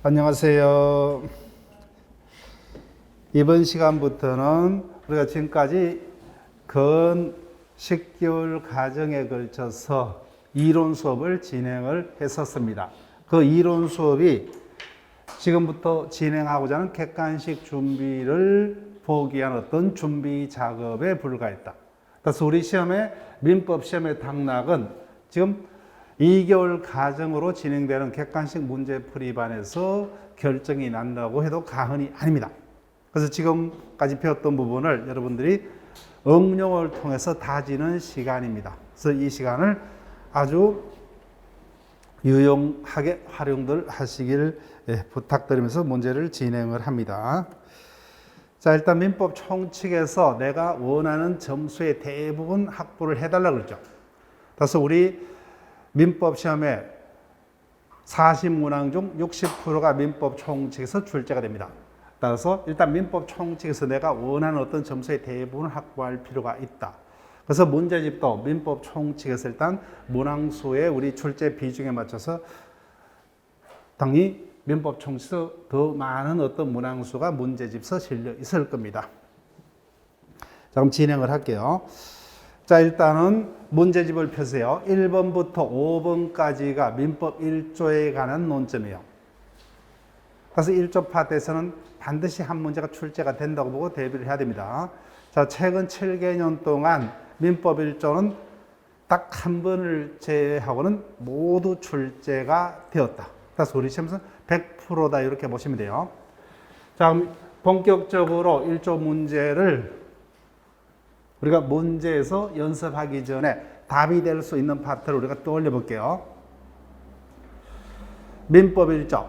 안녕하세요. 이번 시간부터는 우리가 지금까지 근 10개월 과정에 걸쳐서 이론 수업을 진행을 했었습니다. 그 이론 수업이 지금부터 진행하고자 하는 객관식 준비를 보기 위한 어떤 준비 작업에 불과했다. 그래서 우리 시험에 민법 시험의 당락은 지금 2개월 과정으로 진행되는 객관식 문제풀이반에서 결정이 난다고 해도 과언이 아닙니다. 그래서 지금까지 배웠던 부분을 여러분들이 응용을 통해서 다지는 시간입니다. 그래서 이 시간을 아주 유용하게 활용들 하시길 부탁드리면서 문제를 진행을 합니다. 자, 일단 민법 총칙에서 내가 원하는 점수의 대부분 확보를 해달라고 그랬죠. 그래서 우리 민법 시험에 40문항 중 60%가 민법 총칙에서 출제가 됩니다. 따라서 일단 민법 총칙에서 내가 원하는 어떤 점수의 대부분을 확보할 필요가 있다. 그래서 문제집도 민법 총칙에서 일단 문항수의 우리 출제 비중에 맞춰서 당연히 민법 총칙에서 더 많은 어떤 문항수가 문제집서 실려 있을 겁니다. 자, 그럼 진행을 할게요. 자, 일단은 문제집을 펴세요. 1번부터 5번까지가 민법 1조에 관한 논점이에요. 그래서 1조 파트에서는 반드시 한 문제가 출제가 된다고 보고 대비를 해야 됩니다. 자, 최근 7개년 동안 민법 1조는 딱 한 번을 제외하고는 모두 출제가 되었다. 그래서 우리 시험에서 100%다 이렇게 보시면 돼요. 자, 그럼 본격적으로 1조 문제를 우리가 문제에서 연습하기 전에 답이 될 수 있는 파트를 우리가 떠올려 볼게요. 민법 1조,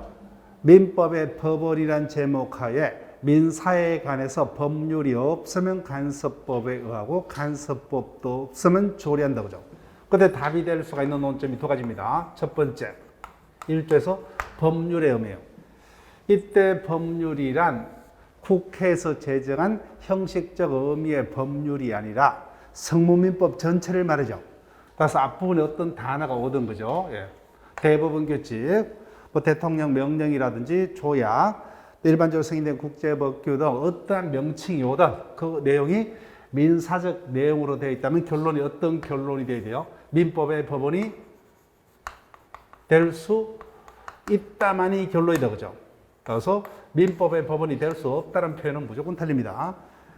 민법의 법원이란 제목하에 민사에 관해서 법률이 없으면 간섭법에 의하고 간섭법도 없으면 조례한다고 하죠. 그런데 답이 될 수가 있는 논점이 두 가지입니다. 첫 번째, 1조에서 법률의 의미예요. 이때 법률이란 국회에서 제정한 형식적 의미의 법률이 아니라 성문민법 전체를 말하죠. 그래서 앞부분에 어떤 단어가 오던 거죠. 예. 대법원 규칙, 뭐 대통령 명령이라든지 조약, 일반적으로 승인된 국제법규 등 어떠한 명칭이 오든 그 내용이 민사적 내용으로 되어 있다면 결론이 어떤 결론이 되어야 돼요? 민법의 법원이 될 수 있다만이 결론이 되죠. 그래서 민법의 법원이 될 수 없다는 표현은 무조건 틀립니다.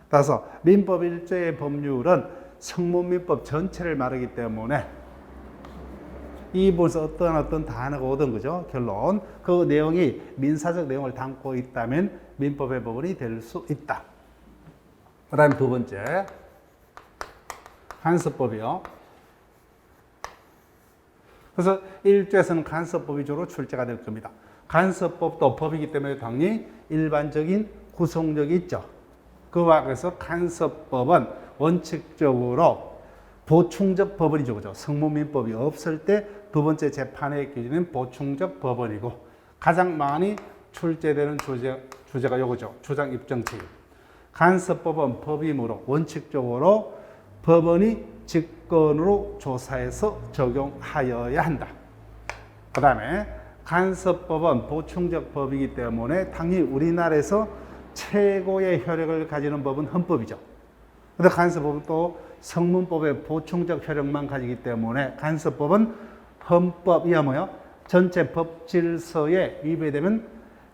따라서 민법 1조의 법률은 성문민법 전체를 말하기 때문에 이 부분에서 어떤 단어가 오던 거죠. 결론. 그 내용이 민사적 내용을 담고 있다면 민법의 법원이 될 수 있다. 그 다음에 두 번째, 간섭법이요. 그래서 1조에서는 간섭법이 주로 출제가 될 겁니다. 간섭법도 법이기 때문에 당연히 일반적인 구속력이 있죠. 그와 그래서 간섭법은 원칙적으로 보충적 법원이죠. 그죠? 성문민법이 없을 때 두 번째 재판의 기준은 보충적 법원이고 가장 많이 출제되는 주제가 요거죠. 주장 입증책. 간섭법은 법이므로 원칙적으로 법원이 직권으로 조사해서 적용하여야 한다. 그 다음에 간섭법은 보충적 법이기 때문에 당연히 우리나라에서 최고의 효력을 가지는 법은 헌법이죠. 그런데 간섭법은 또 성문법의 보충적 효력만 가지기 때문에 간섭법은 헌법이야 뭐요? 전체 법 질서에 위배되면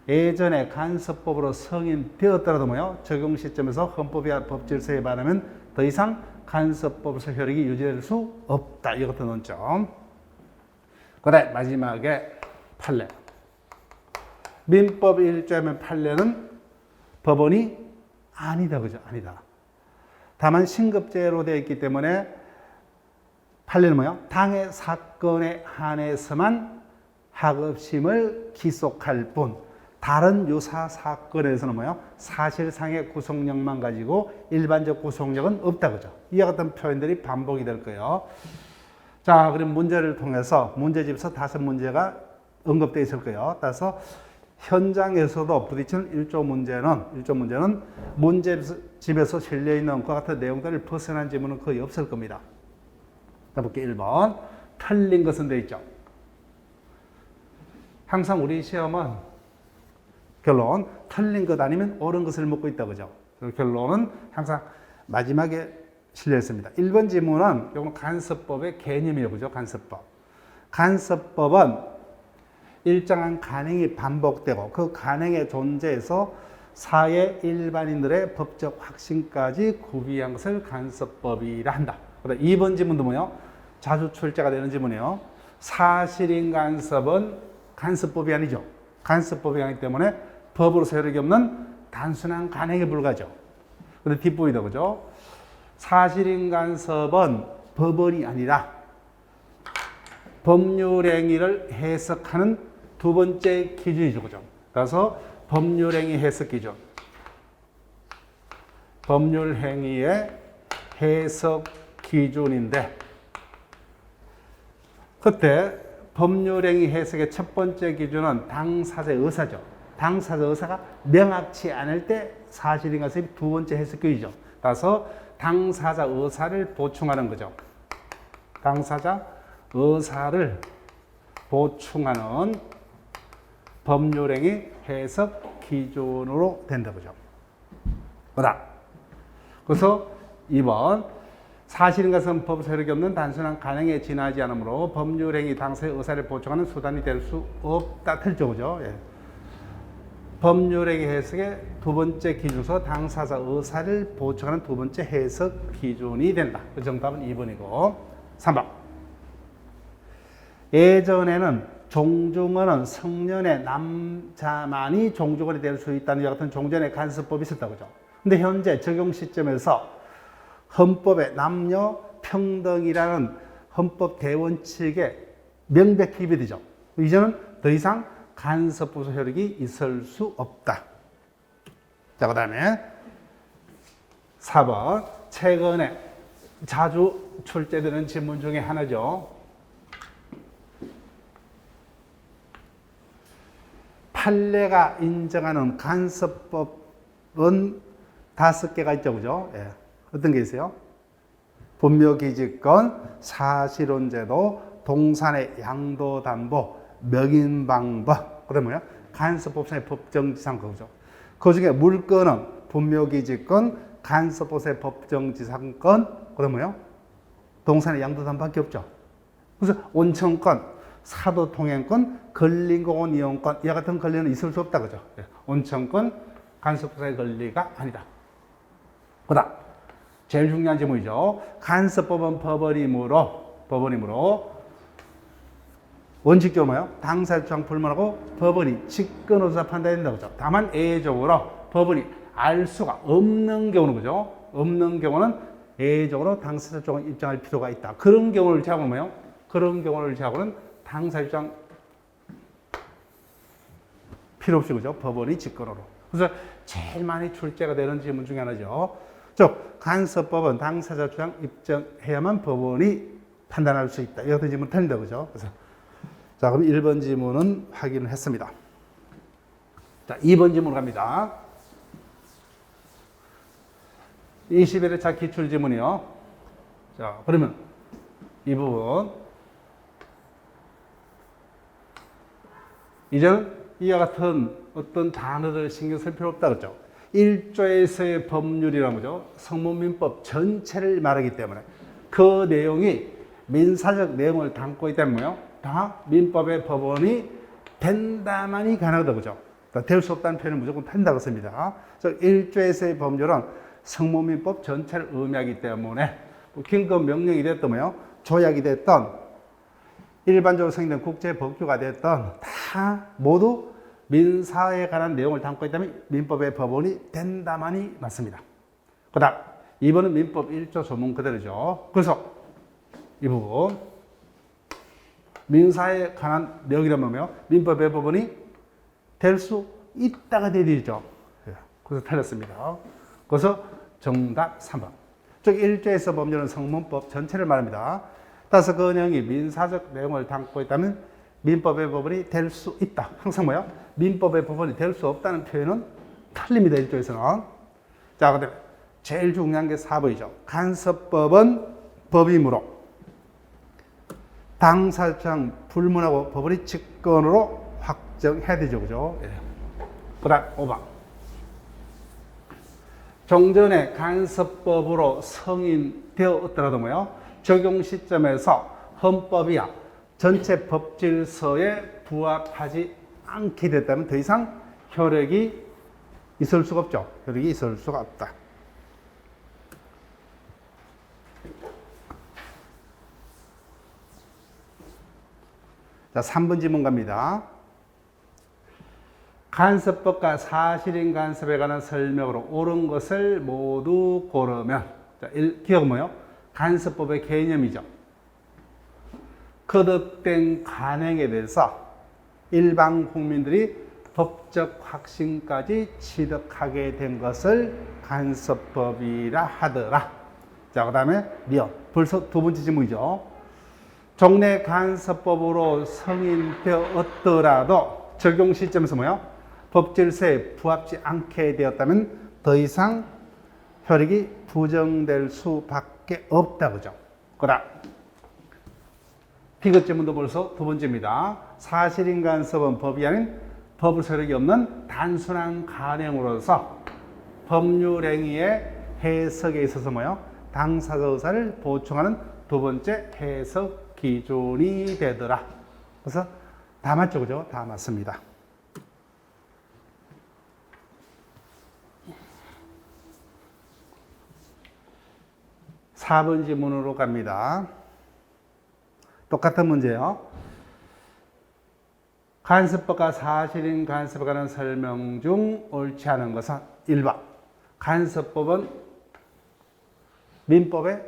예전에 간섭법으로 승인되었더라도 뭐요? 적용 시점에서 헌법이야 법 질서에 반하면 더 이상 간섭법에서 효력이 유지될 수 없다. 이것도 논점. 그 다음에 마지막에 판례. 민법 1조하면 판례는 법원이 아니다. 그죠? 아니다. 다만 신급제로 되어 있기 때문에 판례는 뭐예요? 당해 사건에 한해서만 하급심을 기속할 뿐 다른 유사 사건에서는 뭐예요? 사실상의 구속력만 가지고 일반적 구속력은 없다. 그죠? 이와 같은 표현들이 반복이 될 거예요. 자, 그럼 문제를 통해서 문제집에서 5문제가 언급되어 있을 거예요. 따라서 현장에서도 부딪히는 1조 문제는 문제집에서 실려있는 그 같은 내용들을 벗어난 지문은 거의 없을 겁니다. 자, 볼게요. 1번. 틀린 것은 되어 있죠. 항상 우리 시험은 결론, 틀린 것 아니면 옳은 것을 묻고 있다. 그죠? 결론은 항상 마지막에 실려 있습니다. 1번 지문은 이건 간섭법의 개념이에요. 그죠? 간섭법. 간섭법은 일정한 간행이 반복되고 그 간행의 존재에서 사회 일반인들의 법적 확신까지 구비한 것을 간섭법이라 한다. 그다음 2번 지문도 뭐요? 자주 출제가 되는 지문이에요. 사실인 간섭은 간섭법이 아니죠. 간섭법이 아니기 때문에 법으로서 효력이 없는 단순한 간행에 불과하죠. 근데 뒷부분이다. 그죠? 사실인 간섭은 법원이 아니라 법률행위를 해석하는 두 번째 기준이죠. 그죠? 그래서 법률행위 해석 기준. 법률행위의 해석 기준인데, 그때 법률행위 해석의 첫 번째 기준은 당사자의 의사죠. 당사자 의사가 명확치 않을 때 사실인 간섭이 두 번째 해석 기준이죠. 따라서 당사자 의사를 보충하는 거죠. 당사자 의사를 보충하는 법률행위 해석 기준으로 된다. 그죠? 그래서 2번, 사실인 것은 법에서 효력이 없는 단순한 간행에 지나지 않으므로 법률행위 당사의 의사를 보충하는 수단이 될 수 없다. 틀죠. 그죠? 예. 법률행위 해석의 두 번째 기준서 당사자 의사를 보충하는 두 번째 해석 기준이 된다. 그 정답은 2번이고 3번. 예전에는 종중언은 성년의 남자만이 종중언이 될 수 있다는 이와 같은 종전의 간섭법이 있었다고 하죠. 근데 현재 적용 시점에서 헌법의 남녀 평등이라는 헌법 대원칙에 명백히 위배되죠. 이제는 더 이상 간섭법의 효력이 있을 수 없다. 자, 그 다음에 4번. 최근에 자주 출제되는 질문 중에 하나죠. 판례가 인정하는 간섭법은 5개가 있죠. 그죠? 예. 어떤 게 있어요? 분묘기지권, 사실혼제도, 동산의 양도담보, 명인방법. 그 다음에 뭐야? 간섭법상의 법정지상 거죠. 그 중에 물건은 분묘기지권, 간섭법상의 법정지상권, 그 다음에 뭐야? 동산의 양도담보밖에 없죠. 그래서 온천권, 사도통행권, 근린공원 이용권, 이와 같은 권리는 있을 수 없다. 그죠? 예. 온천권, 간섭법상의 권리가 아니다. 그 다음, 제일 중요한 질문이죠. 간섭법은 법원이므로, 원칙적으로 뭐요? 당사자 주장 불문하고 법원이 직권으로서 판단해야 된다고 하죠. 다만 예외적으로 법원이 알 수가 없는 경우는 그죠? 없는 경우는 예외적으로 당사자 주장을 입장할 필요가 있다. 그런 경우를 제하고는 뭐요? 그런 경우를 제하고는 당사자 주장 필요 없이 그죠? 법원이 직권으로. 그래서 제일 많이 출제가 되는 질문 중에 하나죠. 즉 간섭법은 당사자 주장 입증해야만 법원이 판단할 수 있다. 이런 질문 틀린다. 그죠? 그래서 자, 그럼 1번 지문은 확인을 했습니다. 자, 2번 지문 갑니다. 21회차 기출 지문이요. 자, 그러면 이 부분. 이제는 이와 같은 어떤 단어를 신경 쓸 필요 없다. 그렇죠? 1조에서의 법률이라는 거죠. 성문민법 전체를 말하기 때문에 그 내용이 민사적 내용을 담고 있다는 거예요. 다 민법의 법원이 된다만이 가능하다. 그죠? 될 수 없다는 표현은 무조건 된다고 씁니다. 그래서 1조에서의 법률은 성문민법 전체를 의미하기 때문에 긴급 명령이 됐던 뭐예요? 조약이 됐던 일반적으로 승인된 국제법규가 됐던 다 모두 민사에 관한 내용을 담고 있다면 민법의 법원이 된다만이 맞습니다. 그 다음 2번은 민법 1조 조문 그대로죠. 그래서 이 부분 민사에 관한 내용이라면 뭐예요? 민법의 법원이 될 수 있다가 되죠. 그래서 틀렸습니다. 그래서 정답 3번. 즉 1조에서 법률은 성문법 전체를 말합니다. 따라서 그 내용이 민사적 내용을 담고 있다면 민법의 법원이 될 수 있다. 항상 뭐야? 민법의 법원이 될 수 없다는 표현은 틀립니다. 1조에서는. 자, 그다음에 제일 중요한 게 4번이죠. 간섭법은 법이므로 당사장 불문하고 법원이 직권으로 확정해야 되죠. 그죠? 예. 그다음 5번. 종전에 간섭법으로 승인되었더라도 뭐요? 적용 시점에서 헌법이야 전체 법질서에 부합하지 않게 됐다면 더 이상 효력이 있을 수가 없죠. 효력이 있을 수가 없다. 자, 3번 지문 갑니다. 간섭법과 사실인 간섭에 관한 설명으로 옳은 것을 모두 고르면, 자, 기억은 뭐요? 간섭법의 개념이죠. 거듭된 관행에 대해서 일반 국민들이 법적 확신까지 취득하게 된 것을 간섭법이라 하더라. 자, 그 다음에 리언. 벌써 두 번째 질문이죠. 종래 간섭법으로 승인되었더라도 적용 시점에서 뭐요? 법질서에 부합지 않게 되었다면 더 이상 효력이 부정될 수밖에 없다. 그죠? 그 다음. 비교 질문도 벌써 두 번째입니다. 사실인 간섭은 법이 아닌 법을 효력이 없는 단순한 관행으로서 법률 행위의 해석에 있어서 뭐요? 당사자 의사를 보충하는 두 번째 해석 기준이 되더라. 그래서 다 맞죠, 그죠? 다 맞습니다. 4번 지문으로 갑니다. 똑같은 문제요. 간섭법과 사실인 간섭에 관한 설명 중 옳지 않은 것은 1번. 간섭법은 민법의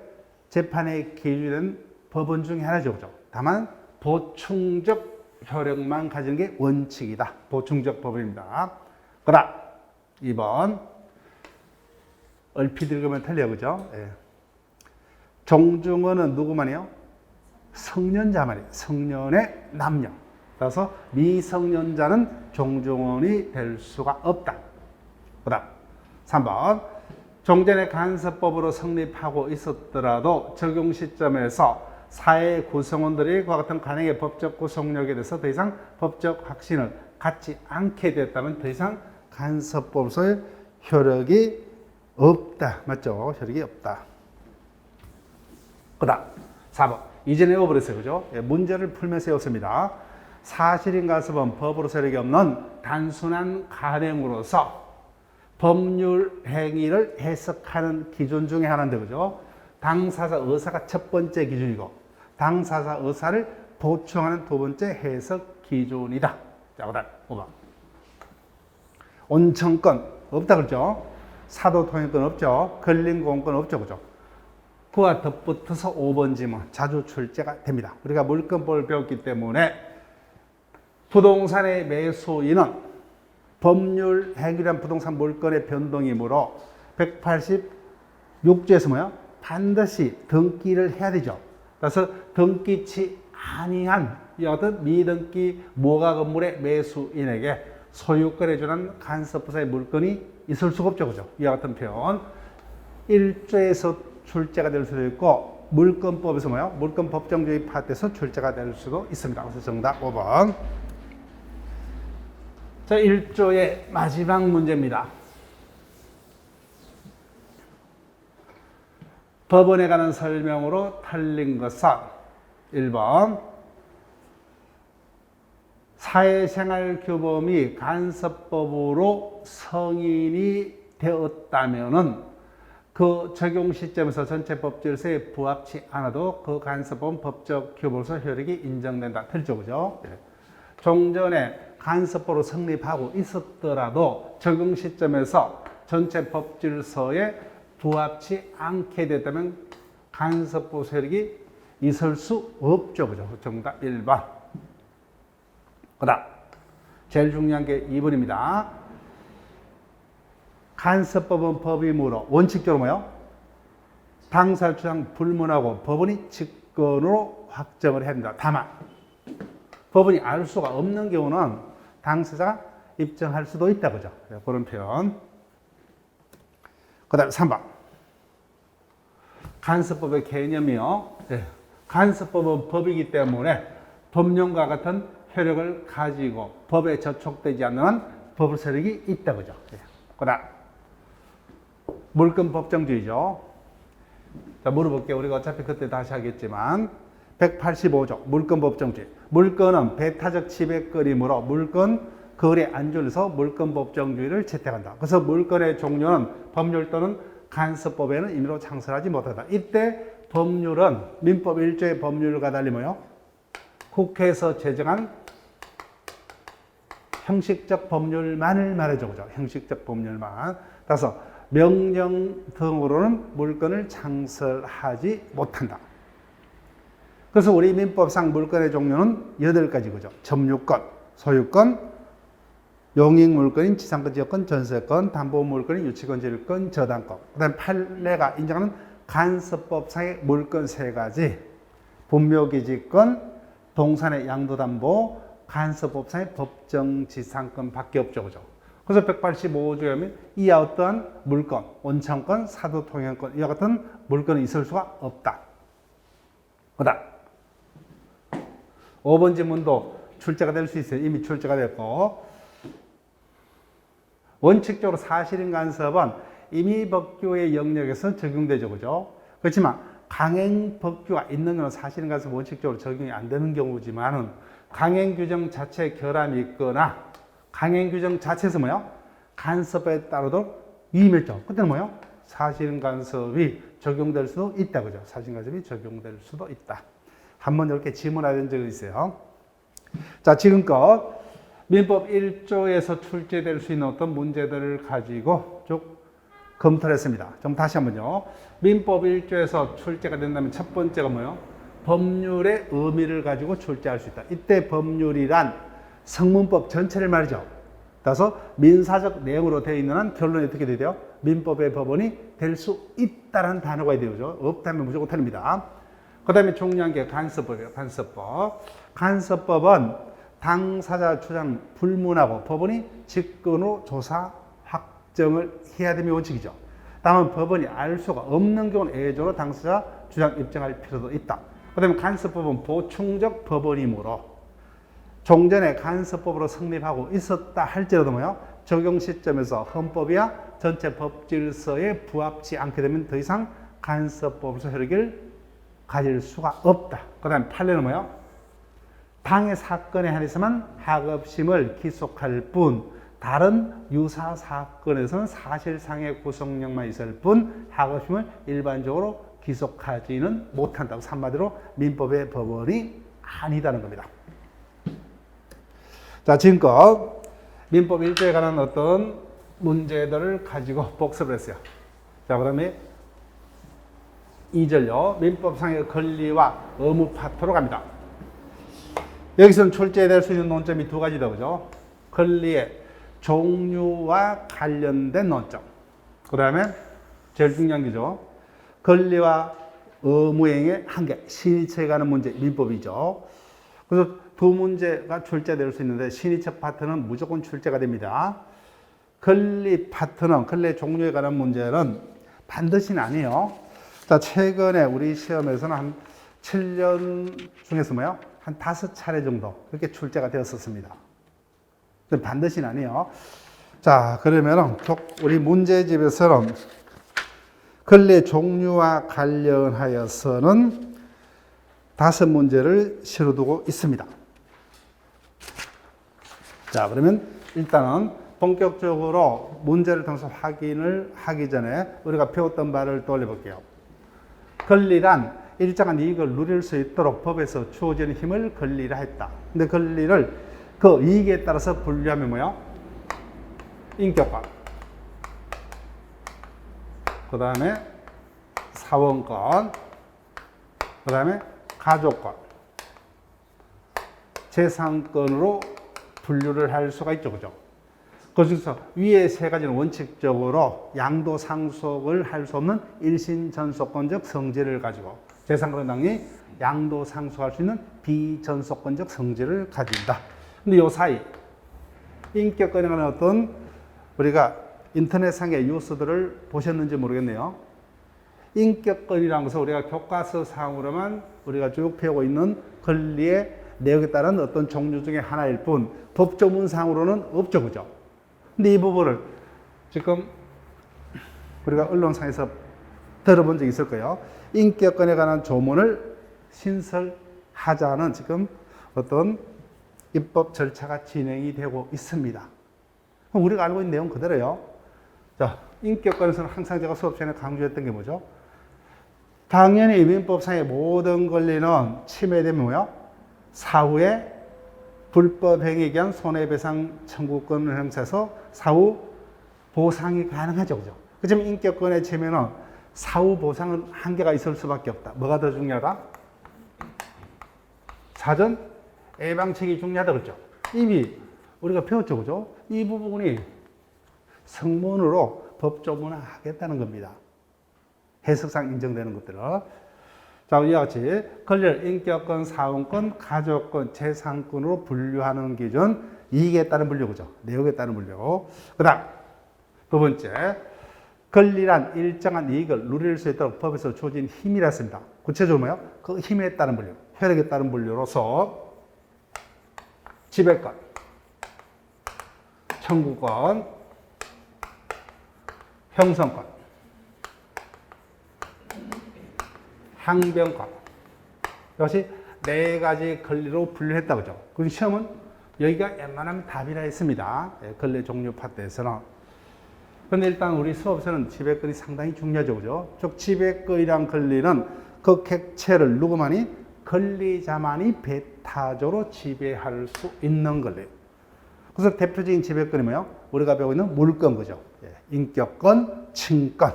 재판의 기준인 법원 중에 하나죠. 그죠? 다만 보충적 효력만 가지는 게 원칙이다. 보충적 법입니다. 그 다음 2번. 얼핏 읽으면 틀려. 그죠? 예. 종중어는 누구만이요? 성년자만이에요. 성년의 남녀. 따라서 미성년자는 종중언이 될 수가 없다. 그 다음 3번. 종전의 간섭법으로 성립하고 있었더라도 적용 시점에서 사회 구성원들이 그와 같은 관행의 법적 구속력에 대해서 더 이상 법적 확신을 갖지 않게 됐다면 더 이상 간섭법에서의 효력이 없다. 맞죠? 효력이 없다. 그 다음 4번. 이전에 외워버렸어요. 그죠? 예, 문제를 풀면서 외웠습니다. 사실인 간섭은 법으로 효력이 없는 단순한 관행으로서 법률 행위를 해석하는 기준 중에 하나인데, 그죠? 당사자 의사가 첫 번째 기준이고, 당사자 의사를 보충하는 두 번째 해석 기준이다. 자, 그 다음 5번. 온천권 없다, 그죠? 사도통행권 없죠? 근린공원권 없죠, 그죠? 그와 덧붙어서 5번 지문 자주 출제가 됩니다. 우리가 물권법을 배웠기 때문에 부동산의 매수인은 법률 행위란 부동산 물건의 변동이므로 186조에서 뭐요? 반드시 등기를 해야 되죠. 그래서 등기치 아니한 여든 미등기 모가 건물의 매수인에게 소유권에 준한 간섭부사의 물건이 있을 수가 없죠. 그죠? 이와 같은 표현 1조에서 출제가 될 수도 있고 물권법에서 뭐요? 물권 법정주의 파트에서 출제가 될 수도 있습니다. 그래서 정답 5번. 자, 1조의 마지막 문제입니다. 법원에 관한 설명으로 틀린 것은 1번. 사회생활규범이 간섭법으로 성인이 되었다면은 그 적용 시점에서 전체 법질서에 부합치 않아도 그 간섭법은 법적 규범으로서 효력이 인정된다. 틀죠, 그죠? 네. 종전에 간섭법으로 성립하고 있었더라도 적용 시점에서 전체 법질서에 부합치 않게 됐다면 간섭법 효력이 있을 수 없죠, 그죠? 정답 1번. 그 다음 제일 중요한 게 2번입니다. 간섭법은 법이므로 원칙적으로 뭐요? 당사 주장 불문하고 법원이 직권으로 확정을 해야 된다. 다만 법원이 알 수가 없는 경우는 당사자가 입증할 수도 있다. 그죠? 그런 표현. 그 다음에 3번. 간섭법의 개념이요. 네. 간섭법은 법이기 때문에 법령과 같은 효력을 가지고 법에 저촉되지 않는 법을 세력이 있다 그죠. 그다음 물권 법정주의죠. 자, 물어볼게요. 우리가 어차피 그때 다시 하겠지만 185조 물권 법정주의. 물권은 배타적 지배권이므로 물권 거래 안주에서 물권 법정주의를 채택한다. 그래서 물권의 종류는 법률 또는 간섭법에는 임의로 창설하지 못한다. 이때 법률은 민법 1조의 법률과 달리 뭐요? 국회에서 제정한 형식적 법률만을 말해줘. 그죠? 형식적 법률만. 따라서 명령 등으로는 물권을 창설하지 못한다. 그래서 우리 민법상 물권의 종류는 8가지 그죠? 점유권, 소유권, 용익물권인 지상권, 지역권, 전세권, 담보물권인 유치권, 지율권, 저당권. 그 다음에 판례가 인정하는 간섭법상의 물권 3가지, 분묘기지권, 동산의 양도담보, 간섭법상의 법정지상권 밖에 없죠. 그죠? 그래서 185조에 하면 이와 어떠한 물권, 원청권, 사도통행권, 이와 같은 물권이 있을 수가 없다. 그 다음 5번 지문도 출제가 될 수 있어요. 이미 출제가 됐고, 원칙적으로 사실인 간섭은 임의법규의 영역에서 적용되죠. 그죠? 그렇지만 강행법규가 있는 것은 사실인 간섭은 원칙적으로 적용이 안 되는 경우지만은 강행규정 자체에 결함이 있거나 강행규정 자체에서 뭐요? 간섭에 따르도 위임했죠. 그때는 뭐요? 사실인 간섭이 적용될 수도 있다. 그죠? 사실인 간섭이 적용될 수도 있다. 한번 이렇게 질문하던 적이 있어요. 자, 지금껏 민법 1조에서 출제될 수 있는 어떤 문제들을 가지고 쭉 검토를 했습니다. 좀 다시 한번요. 민법 1조에서 출제가 된다면 첫 번째가 뭐예요? 법률의 의미를 가지고 출제할 수 있다. 이때 법률이란 성문법 전체를 말이죠. 따라서 민사적 내용으로 되어 있는 한 결론이 어떻게 돼요? 민법의 법원이 될 수 있다는 단어가 되죠. 없다면 무조건 틀립니다. 그 다음에 중요한 게 간섭법이에요. 간섭법. 간섭법은 당사자 주장 불문하고 법원이 직권으로 조사 확정을 해야 되는 원칙이죠. 다만 법원이 알 수가 없는 경우는 예외적으로 당사자 주장 입증할 필요도 있다. 그 다음에 간섭법은 보충적 법원이므로 종전에 간섭법으로 성립하고 있었다 할지라도 뭐요? 적용 시점에서 헌법이야 전체 법질서에 부합치 않게 되면 더 이상 간섭법으로서 효력을 가질 수가 없다. 그 다음에 판례는 뭐요? 당의 사건에 한해서만 하급심을 기속할 뿐 다른 유사 사건에서는 사실상의 구속력만 있을 뿐 하급심을 일반적으로 기속하지는 못한다고. 한마디로 민법의 법원이 아니다는 겁니다. 자, 지금껏 민법 1조에 관한 어떤 문제들을 가지고 복습을 했어요. 자, 그 다음에 2절요. 민법상의 권리와 의무 파트로 갑니다. 여기서는 출제될 수 있는 논점이 2가지다. 그죠? 권리의 종류와 관련된 논점. 그 다음에 제일 중요한 게죠. 권리와 의무행의 한계, 신의체에 관한 문제, 민법이죠. 그래서 2 문제가 출제될 수 있는데 신의책 파트는 무조건 출제가 됩니다. 권리 파트는 권리의 종류에 관한 문제는 반드시는 아니에요. 자, 최근에 우리 시험에서는 한 7년 중에서 뭐요? 한 5차례 정도 그렇게 출제가 되었었습니다. 반드시는 아니에요. 자, 그러면은 우리 문제집에서는 권리의 종류와 관련하여서는 5문제를 실어두고 있습니다. 자, 그러면 일단은 본격적으로 문제를 통해서 확인을 하기 전에 우리가 배웠던 바를 떠올려볼게요. 권리란 일정한 이익을 누릴 수 있도록 법에서 주어지는 힘을 권리라 했다. 근데 권리를 그 이익에 따라서 분류하면 뭐야? 인격권. 그 다음에 사원권. 그 다음에 가족권. 재산권으로 분류를 할 수가 있죠. 그죠? 그중에서 위에 3가지는 원칙적으로 양도 상속을 할 수 없는 일신전속권적 성질을 가지고 재산권은 당연히 양도 상속할 수 있는 비전속권적 성질을 가진다. 근데 요 사이 인격권에 관한 어떤 우리가 인터넷상의 뉴스들을 보셨는지 모르겠네요. 인격권이라는 것은 우리가 교과서상으로만 우리가 쭉 배우고 있는 권리의 내용에 따른 어떤 종류 중에 하나일 뿐 법조문상으로는 없죠. 그죠? 근데 이 부분을 지금 우리가 언론상에서 들어본 적이 있을 거예요. 인격권에 관한 조문을 신설하자는 지금 어떤 입법 절차가 진행이 되고 있습니다. 그럼 우리가 알고 있는 내용 그대로요. 자, 인격권에서는 항상 제가 수업 시간에 강조했던 게 뭐죠? 당연히 민법상의 모든 권리는 침해되면 뭐요? 사후에 불법 행위에 의한 손해배상 청구권을 행사해서 사후 보상이 가능하죠. 그죠? 그렇지만 인격권의 침해는 사후 보상은 한계가 있을 수밖에 없다. 뭐가 더 중요하다? 사전 예방책이 중요하다 그랬죠. 이미 우리가 배웠죠. 그죠? 이 부분이 성문으로 법조문화하겠다는 겁니다. 해석상 인정되는 것들을. 자, 이와 같이 권리를 인격권, 사원권, 가족권, 재산권으로 분류하는 기준, 이익에 따른 분류, 그죠? 내용에 따른 분류. 그 다음, 두 번째, 권리란 일정한 이익을 누릴 수 있도록 법에서 주어진 힘이라 했습니다. 구체적으로 뭐요? 그 힘에 따른 분류, 효력에 따른 분류로서 지배권, 청구권, 형성권, 항변권, 이것이 네 가지 권리로 분류했다 그죠? 그리고 시험은 여기가 웬만하면 답이라 했습니다. 권리 종류 파트에서는. 그런데 일단 우리 수업에서는 지배권이 상당히 중요하죠, 그죠? 즉 지배권이란 권리는 그 객체를 누구만이 권리자만이 배타적으로 지배할 수 있는 권리. 그래서 대표적인 지배권이 뭐예요? 우리가 배우고 있는 물권, 그죠? 인격권, 친권,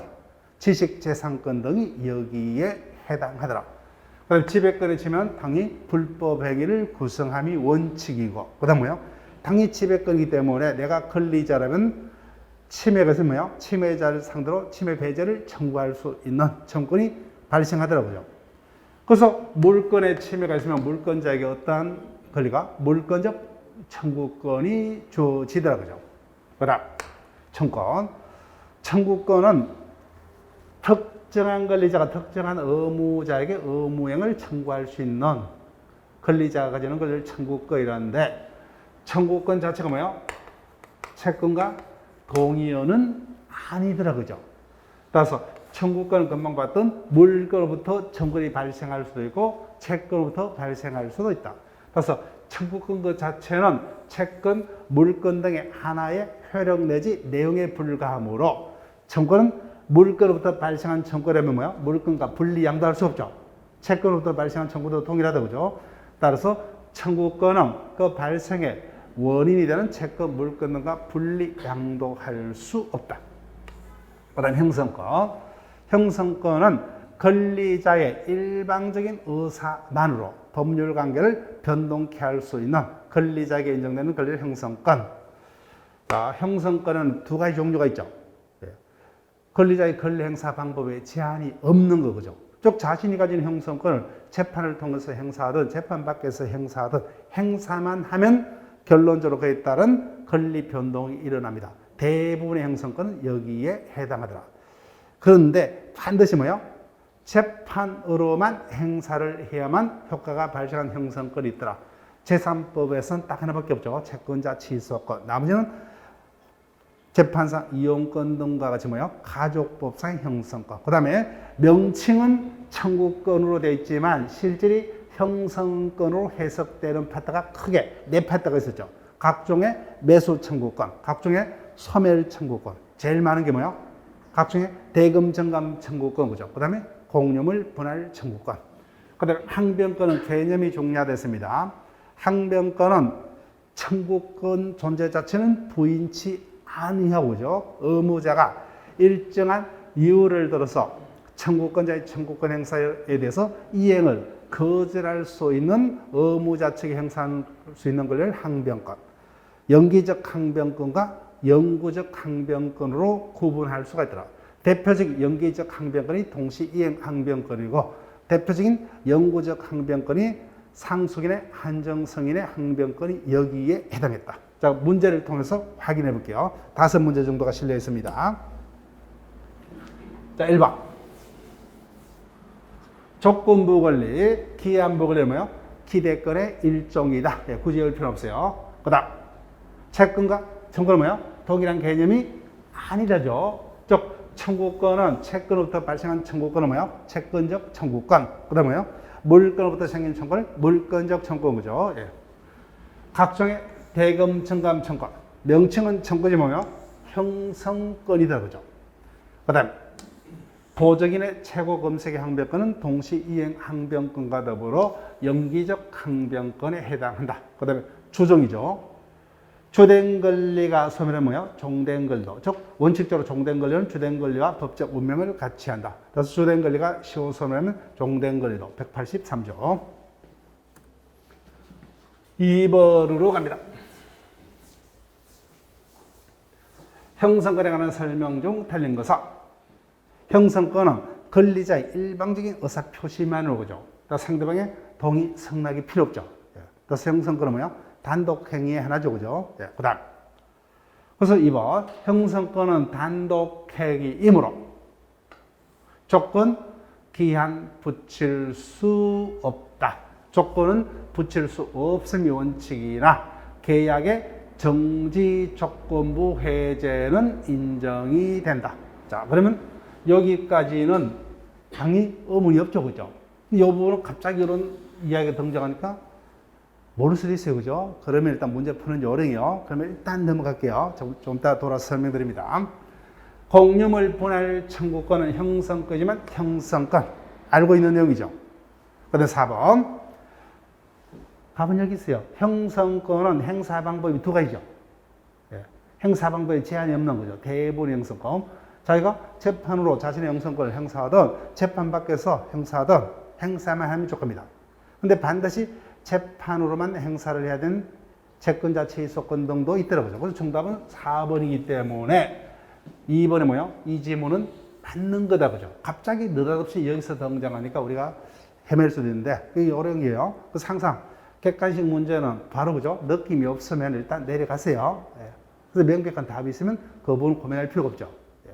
지식재산권 등이 여기에 해당하더라. 그다음 지배권에 치면 당연히 불법 행위를 구성함이 원칙이고, 그다음 뭐예요? 당연히 지배권이기 때문에 내가 권리자라면 침해가 있으면 뭐예요? 침해자를 상대로 침해 배제를 청구할 수 있는 청구권이 발생하더라고요. 그래서 물권에 침해가 있으면 물권자에게 어떠한 권리가? 물권적 청구권이 주어지더라고요. 그다음 청구권. 청구권은 특정한 권리자가 특정한 의무자에게 의무행을 청구할 수 있는 권리자가 가지는 권리를 청구권이라는데, 청구권 자체가 뭐예요? 채권과 동의어는 아니더라고요. 따라서 청구권은 금방 봤던 물건으로부터 청구권이 발생할 수도 있고 채권으로부터 발생할 수도 있다. 따라서 청구권 그 자체는 채권, 물권 등의 하나의 효력 내지 내용에 불과하므로 청구권은 물건으로부터 발생한 청구라면 뭐야? 물건과 분리 양도할 수 없죠. 채권으로부터 발생한 청구도 동일하다 그죠? 따라서 청구권은 그 발생의 원인이 되는 채권, 물건 등과 분리 양도할 수 없다. 그다음 형성권. 형성권은 권리자의 일방적인 의사만으로 법률 관계를 변동케 할 수 있는 권리자에게 인정되는 권리를 형성권. 자, 형성권은 두 가지 종류가 있죠. 권리자의 권리 행사 방법에 제한이 없는 거죠. 즉 자신이 가진 형성권을 재판을 통해서 행사하든 재판 밖에서 행사하든 행사만 하면 결론적으로 그에 따른 권리 변동이 일어납니다. 대부분의 형성권은 여기에 해당하더라. 그런데 반드시 뭐예요? 재판으로만 행사를 해야만 효과가 발생한 형성권이 있더라. 제3법에서는 딱 하나밖에 없죠. 채권자 취소권. 나머지는 재판상 이용권 등과 같이 뭐예요? 가족법상 형성권. 그 다음에 명칭은 청구권으로 되어 있지만 실질이 형성권으로 해석되는 파트가 크게 네 파트가 있었죠. 각종의 매수 청구권, 각종의 소멸 청구권. 제일 많은 게 뭐예요? 각종의 대금 정감 청구권, 그죠? 그 다음에 공유물 분할 청구권. 그 다음에 항변권은 개념이 종료됐습니다. 항변권은 청구권 존재 자체는 부인치 아니하고, 그죠? 의무자가 일정한 이유를 들어서 청구권자의 청구권 행사에 대해서 이행을 거절할 수 있는 의무자 측이 행사할 수 있는 권리를 항변권, 영기적 항변권과 영구적 항변권으로 구분할 수가 있더라. 대표적인 영기적 항변권이 동시이행 항변권이고, 대표적인 영구적 항변권이 상속인의 한정성인의 항변권이 여기에 해당했다. 자, 문제를 통해서 확인해 볼게요. 5문제 정도가 실려 있습니다. 자, 1번. 조건부 권리, 기한부 권리는 뭐예요? 기대권의 일종이다. 예, 굳이 열 필요 없어요. 그 다음, 채권과 청구는 뭐예요? 동일한 개념이 아니라죠. 즉 청구권은 채권으로부터 발생한 청구권은 뭐예요? 채권적 청구권. 그다음에 뭐예요? 물건으로부터 생긴 청구권을 물건적 청구권 거죠. 예. 각종의 대금 증감 청구권. 명칭은 청구지 뭐예요? 형성권이다 그죠. 그다음 보적인의 최고 검색의 항변권은 동시 이행 항변권과 더불어 연기적 항변권에 해당한다. 그다음에 주종이죠. 주된 권리가 소멸하면 뭐예요? 종된 권리도. 즉 원칙적으로 종된 권리는 주된 권리와 법적 운명을 같이 한다. 그래서 주된 권리가 시효 소멸하면 종된 권리도. 183조. 2번으로 갑니다. 형성권에 관한 설명 중 틀린 것은 형성권은 권리자의 일방적인 의사표시만으로 그죠. 상대방의 동의, 승낙이 필요 없죠. 그래서 형성권은 뭐예요? 단독행위의 하나죠. 그죠? 그 다음. 그래서 2번. 형성권은 단독행위이므로 조건, 기한 붙일 수 없다. 조건은 붙일 수 없음이 원칙이나 계약의 정지 조건부 해제는 인정이 된다. 자, 그러면 여기까지는 당연히 의문이 없죠. 그죠? 이 부분은 갑자기 이런 이야기가 등장하니까 모를 수도 있어요. 그죠? 그러면 일단 문제 푸는 요령이요. 그러면 일단 넘어갈게요. 좀 이따 돌아서 설명드립니다. 공유물 분할 청구권은 형성권이지만 형성권. 알고 있는 내용이죠. 그 다음 4번. 답은 여기 있어요. 형성권은 행사 방법이 두 가지죠. 예. 행사 방법에 제한이 없는 거죠. 대부분의 형성권. 자기가 재판으로 자신의 형성권을 행사하든 재판 밖에서 행사하든 행사만 하면 좋습니다. 근데 반드시 재판으로만 행사를 해야 되는 채권자 취소권 등도 있더라고요. 그래서 정답은 4번이기 때문에 2번에 뭐요? 이 지문은 맞는 거다. 그죠? 갑자기 느닷없이 여기서 등장하니까 우리가 헤맬 수도 있는데 그게 어려운 게요. 그래서 항상 객관식 문제는 바로 그죠? 느낌이 없으면 일단 내려가세요. 예. 그래서 명백한 답이 있으면 그 부분 고민할 필요가 없죠. 예.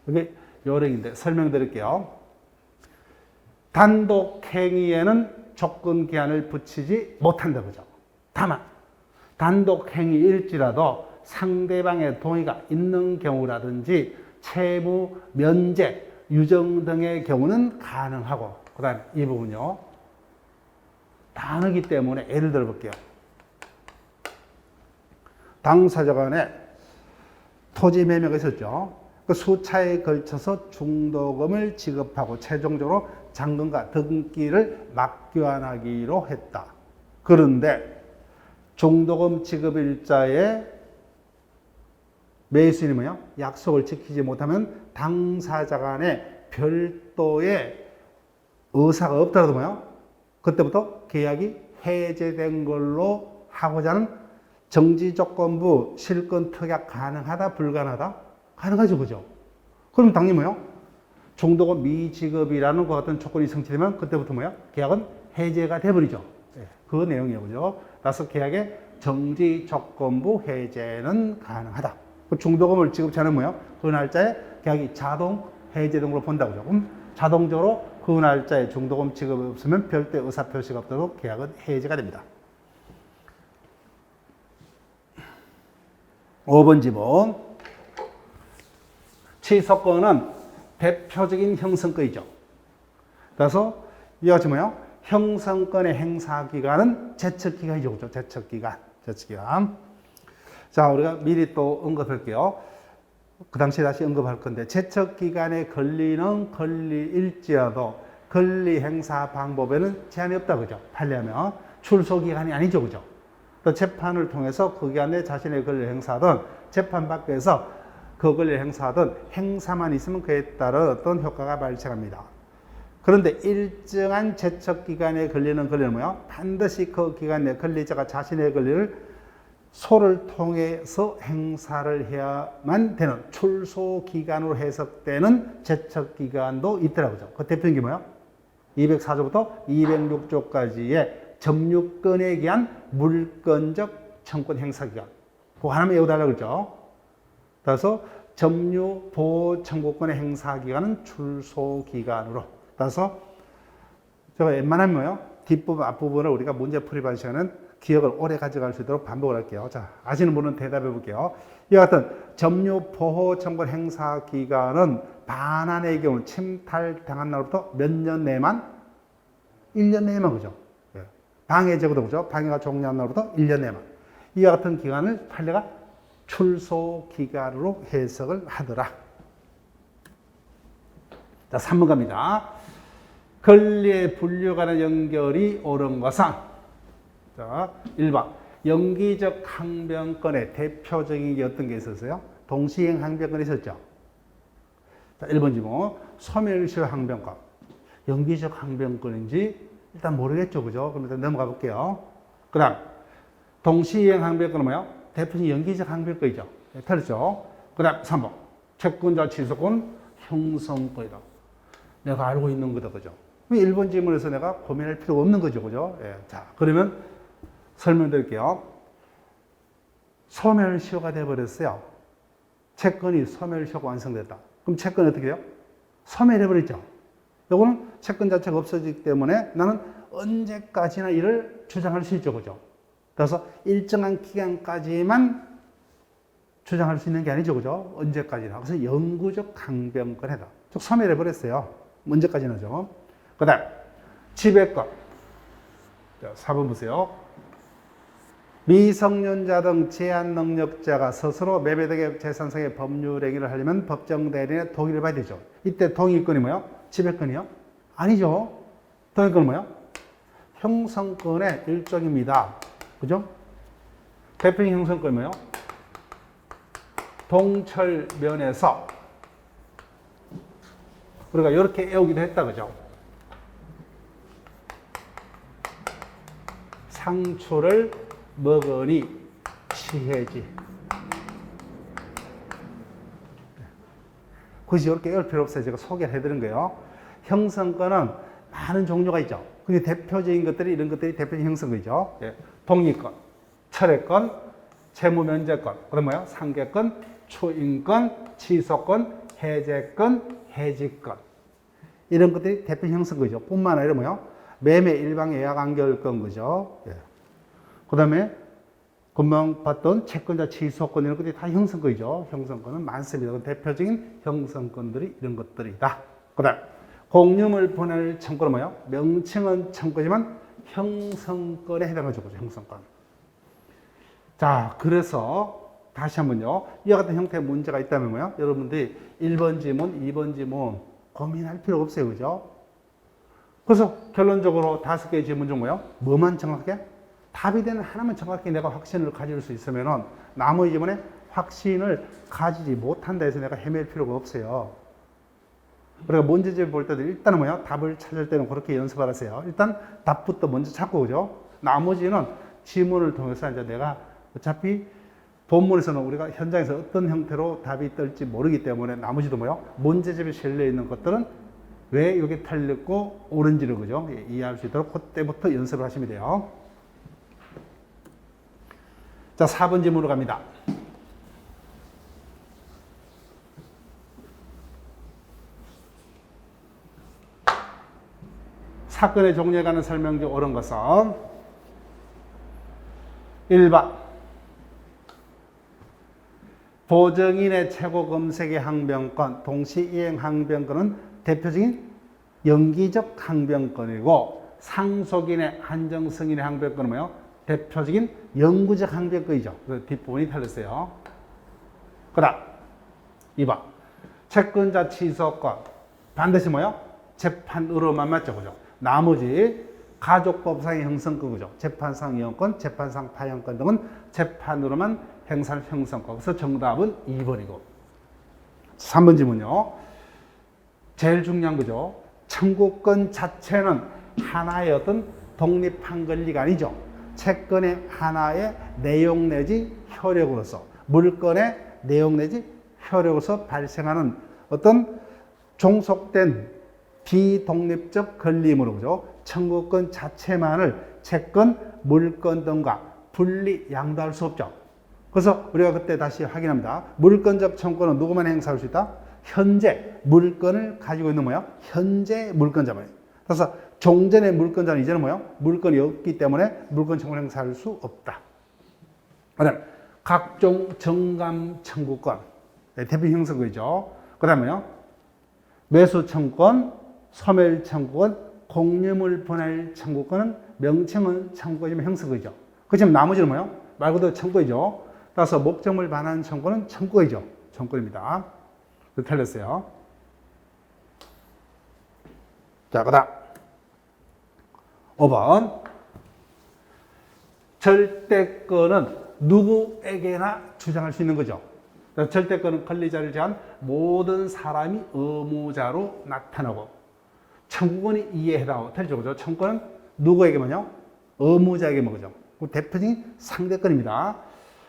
이게 요령인데 설명드릴게요. 단독 행위에는 조건 기한을 붙이지 못한다. 그죠? 다만 단독 행위일지라도 상대방의 동의가 있는 경우라든지 채무, 면제, 유정 등의 경우는 가능하고 그 다음 이 부분요. 다르기 때문에 예를 들어 볼게요. 당사자 간에 토지 매매가 있었죠. 그 수차에 걸쳐서 중도금을 지급하고 최종적으로 잔금과 등기를 맞교환하기로 했다. 그런데 중도금 지급 일자에 매수인이 뭐냐? 약속을 지키지 못하면 당사자 간에 별도의 의사가 없더라도 뭐야? 그때부터 계약이 해제된 걸로 하고자 하는 정지조건부 실권 특약 가능하다, 불가능하다? 가능하죠, 그죠? 그럼 당연히 뭐요? 중도금 미지급이라는 것 같은 조건이 성취되면 그때부터 뭐야? 계약은 해제가 돼버리죠. 그 내용이에요, 그죠? 따라서 계약의 정지조건부 해제는 가능하다. 그 중도금을 지급치 않으면 뭐야? 그 날짜에 계약이 자동 해제된 걸로 본다고 그죠? 그럼 자동적으로 그 날짜에 중도금 지급이 없으면 별도의 의사표시가 없도록 계약은 해제가 됩니다. 5번 지문. 취소권은 대표적인 형성권이죠. 그래서 이와 같이 뭐예요? 형성권의 행사기간은 제척기간이죠. 그렇죠? 제척기간. 자, 우리가 미리 또 언급할게요. 그 당시에 다시 언급할 건데, 제척기간의 권리는 권리일지라도 권리 행사 방법에는 제한이 없다. 그죠? 판례하면 출소기간이 아니죠. 그죠? 또 재판을 통해서 그 기간에 자신의 권리를 행사하든 재판 밖에서 그 권리를 행사하든 행사만 있으면 그에 따른 어떤 효과가 발생합니다. 그런데 일정한 제척기간에 걸리는 권리는 뭐야? 반드시 그 기간 내 권리자가 자신의 권리를 소를 통해서 행사를 해야만 되는 출소기간으로 해석되는 제척기간도 있더라고요. 그 대표적인 게 뭐야? 204조부터 206조까지의 점유권에 기한 물권적 청권 행사기간. 그거 하나만 외워달라고 그랬죠. 그래서 점유 보호 청구권의 행사기간은 출소기간으로. 따라서 제가 웬만하면 뭐예요? 뒷부분, 앞부분을 우리가 문제 풀이하는 시간은 기억을 오래 가져갈 수 있도록 반복을 할게요. 자, 아시는 분은 대답해 볼게요. 이와 같은 점유 보호 청구 행사 기간은 반환의 경우 침탈당한 날부터 몇 년 내만? 1년 내만, 그죠? 방해 제거도 그죠? 방해가 종료한 날부터 1년 내만. 이와 같은 기간을 판례가 출소 기간으로 해석을 하더라. 자, 3번 갑니다. 권리의 분류 간의 연결이 옳은 것은, 자, 1번 연기적 항변권의 대표적인 게 어떤 게 있었어요? 동시행 항변권이 있었죠. 자, 1번 지문 소멸시효 항변권. 연기적 항변권인지 일단 모르겠죠, 그죠? 그럼 일단 넘어가 볼게요. 그 다음 동시행 항변권은 뭐예요? 대표적인 연기적 항변권이죠. 틀렸죠? 그 다음 3번 채권자 취소권 형성권이다. 내가 알고 있는 거다, 그죠? 1번 질문에서 내가 고민할 필요가 없는 거죠, 그죠? 예. 자, 그러면 설명드릴게요. 소멸시효가 돼버렸어요. 채권이 소멸시효가 완성됐다. 그럼 채권이 어떻게 돼요? 소멸해버렸죠. 이거는 채권 자체가 없어지기 때문에 나는 언제까지나 이를 주장할 수 있죠, 그죠? 그래서 일정한 기간까지만 주장할 수 있는 게 아니죠, 그죠? 언제까지나. 그래서 영구적 항변권이다. 즉 소멸해버렸어요. 언제까지나죠. 그 다음 지배권. 자, 4번 보세요. 미성년자 등 제한 능력자가 스스로 매매되게 재산상의 법률 행위를 하려면 법정 대리인의 동의를 받아야 되죠. 이때 동의권이 뭐예요? 지배권이요? 아니죠. 동의권은 뭐예요? 형성권의 일종입니다. 그죠? 대표적인 형성권이 뭐예요? 동철면에서 우리가 이렇게 외우기도 했다, 그죠? 상초를 먹으니 취해지. 굳이 이렇게 외울 필요 없어요. 제가 소개를 해드린 거예요. 형성권은 많은 종류가 있죠. 근데 대표적인 것들이 이런 것들이 대표적인 형성권이죠. 예. 동의권, 철회권, 채무면제권, 그럼 뭐예요? 상계권, 추인권, 취소권, 해제권, 해지권. 이런 것들이 대표 형성권이죠. 뿐만 아니라 뭐예요? 매매 일방 예약 안결권, 그죠? 예. 그 다음에 금방 봤던 채권자 취소권 이런 것들이 다 형성권이죠. 형성권은 많습니다. 대표적인 형성권들이 이런 것들이다. 그 다음 공유물 분할 청구는 뭐예요? 명칭은 청구지만 형성권에 해당하죠. 그죠? 형성권. 자, 그래서 다시 한번요. 이와 같은 형태의 문제가 있다면 뭐예요? 여러분들이 1번 지문, 2번 지문 고민할 필요가 없어요. 그죠? 그래서 결론적으로 5개의 지문 중 뭐예요? 뭐만 정확하게? 답이 되는 하나만 정확히 내가 확신을 가질 수 있으면은 나머지 지문에 확신을 가지지 못한다 해서 내가 헤맬 필요가 없어요. 우리가 문제집 볼 때도 일단은 뭐야? 답을 찾을 때는 그렇게 연습을 하세요. 일단 답부터 먼저 찾고, 그죠? 나머지는 지문을 통해서 이제 내가 어차피 본문에서는 우리가 현장에서 어떤 형태로 답이 뜰지 모르기 때문에 나머지도 뭐야? 문제집에 실려 있는 것들은 왜 여기 틀렸고 옳은지를, 그죠? 이해할 수 있도록 그때부터 연습을 하시면 돼요. 자, 4번 질문으로 갑니다. 사건의 종류에 관한 설명 중 옳은 것은 1번 보증인의 최고 검색의 항변권, 동시이행 항변권은 대표적인 연기적 항변권이고 상속인의 한정승인의 항변권은 뭐예요? 대표적인 영구적 항변권이죠. 그래서 뒷부분이 틀렸어요. 그 다음 2번 채권자 취소권 반드시 뭐예요? 재판으로만 맞죠, 그죠? 나머지 가족법상의 형성권, 그죠? 재판상 이용권, 재판상 파용권 등은 재판으로만 행사할 형성권. 그래서 정답은 2번이고 3번 질문요. 제일 중요한 거죠. 청구권 자체는 하나의 어떤 독립한 권리가 아니죠. 채권의 하나의 내용 내지 효력으로서, 물건의 내용 내지 효력으로서 발생하는 어떤 종속된 비독립적 권리이므로, 그죠? 청구권 자체만을 채권, 물건 등과 분리 양도할 수 없죠. 그래서 우리가 그때 다시 확인합니다. 물건적 청구권은 누구만 행사할 수 있다? 현재 물건을 가지고 있는 뭐야? 현재 물건자만. 그래서 종전의 물권자는 이제는 뭐요? 물건이 없기 때문에 물권 청구를 행사할 수 없다. 그 다음에 각종 정감 청구권. 대표 형성이죠. 그 다음에요. 매수 청구권, 소멸 청구권, 공유물 분할 청구권은 명칭은 청구이지만 형성이죠. 그렇지만 나머지는 뭐요? 말 그대로 청구이죠. 따라서 목적물 반환 청구는 청구이죠. 청구입니다. 틀렸어요. 자, 그 다음 5번 절대권은 누구에게나 주장할 수 있는 거죠. 절대권은 권리자를 제한 모든 사람이 의무자로 나타나고 청구권이 이에 해당하고 틀리죠. 그죠? 청구권은 누구에게만요? 의무자에게만 그죠? 대표적인 상대권입니다.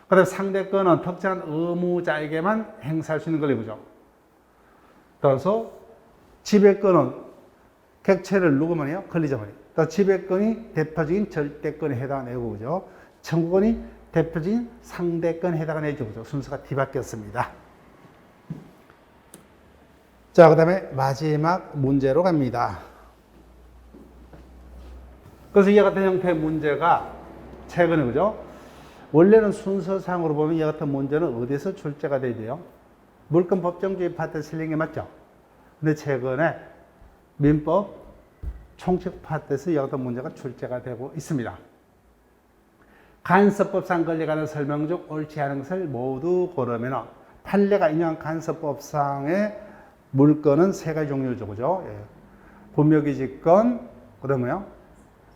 그 다음에 상대권은 특정한 의무자에게만 행사할 수 있는 권리죠. 따라서 지배권은 객체를 누구만 해요? 권리자만 해요. 또 지배권이 대표적인 절대권에 해당하는 애고, 그죠? 청구권이 대표적인 상대권에 해당하는 애죠, 그죠? 순서가 뒤바뀌었습니다. 자, 그 다음에 마지막 문제로 갑니다. 그래서 이와 같은 형태의 문제가 최근에, 그죠? 원래는 순서상으로 보면 이와 같은 문제는 어디서 출제가 돼야 돼요? 물권 법정주의 파트에 실린 게 맞죠? 근데 최근에 민법 총칙 파트에서 이와 같은 문제가 출제가 되고 있습니다. 간섭법상 권리에 관한 설명 중 옳지 않은 것을 모두 고르면 판례가 인정한 간섭법상의 물건은 세 가지 종류죠. 그죠? 예. 분묘기지권, 그러면요.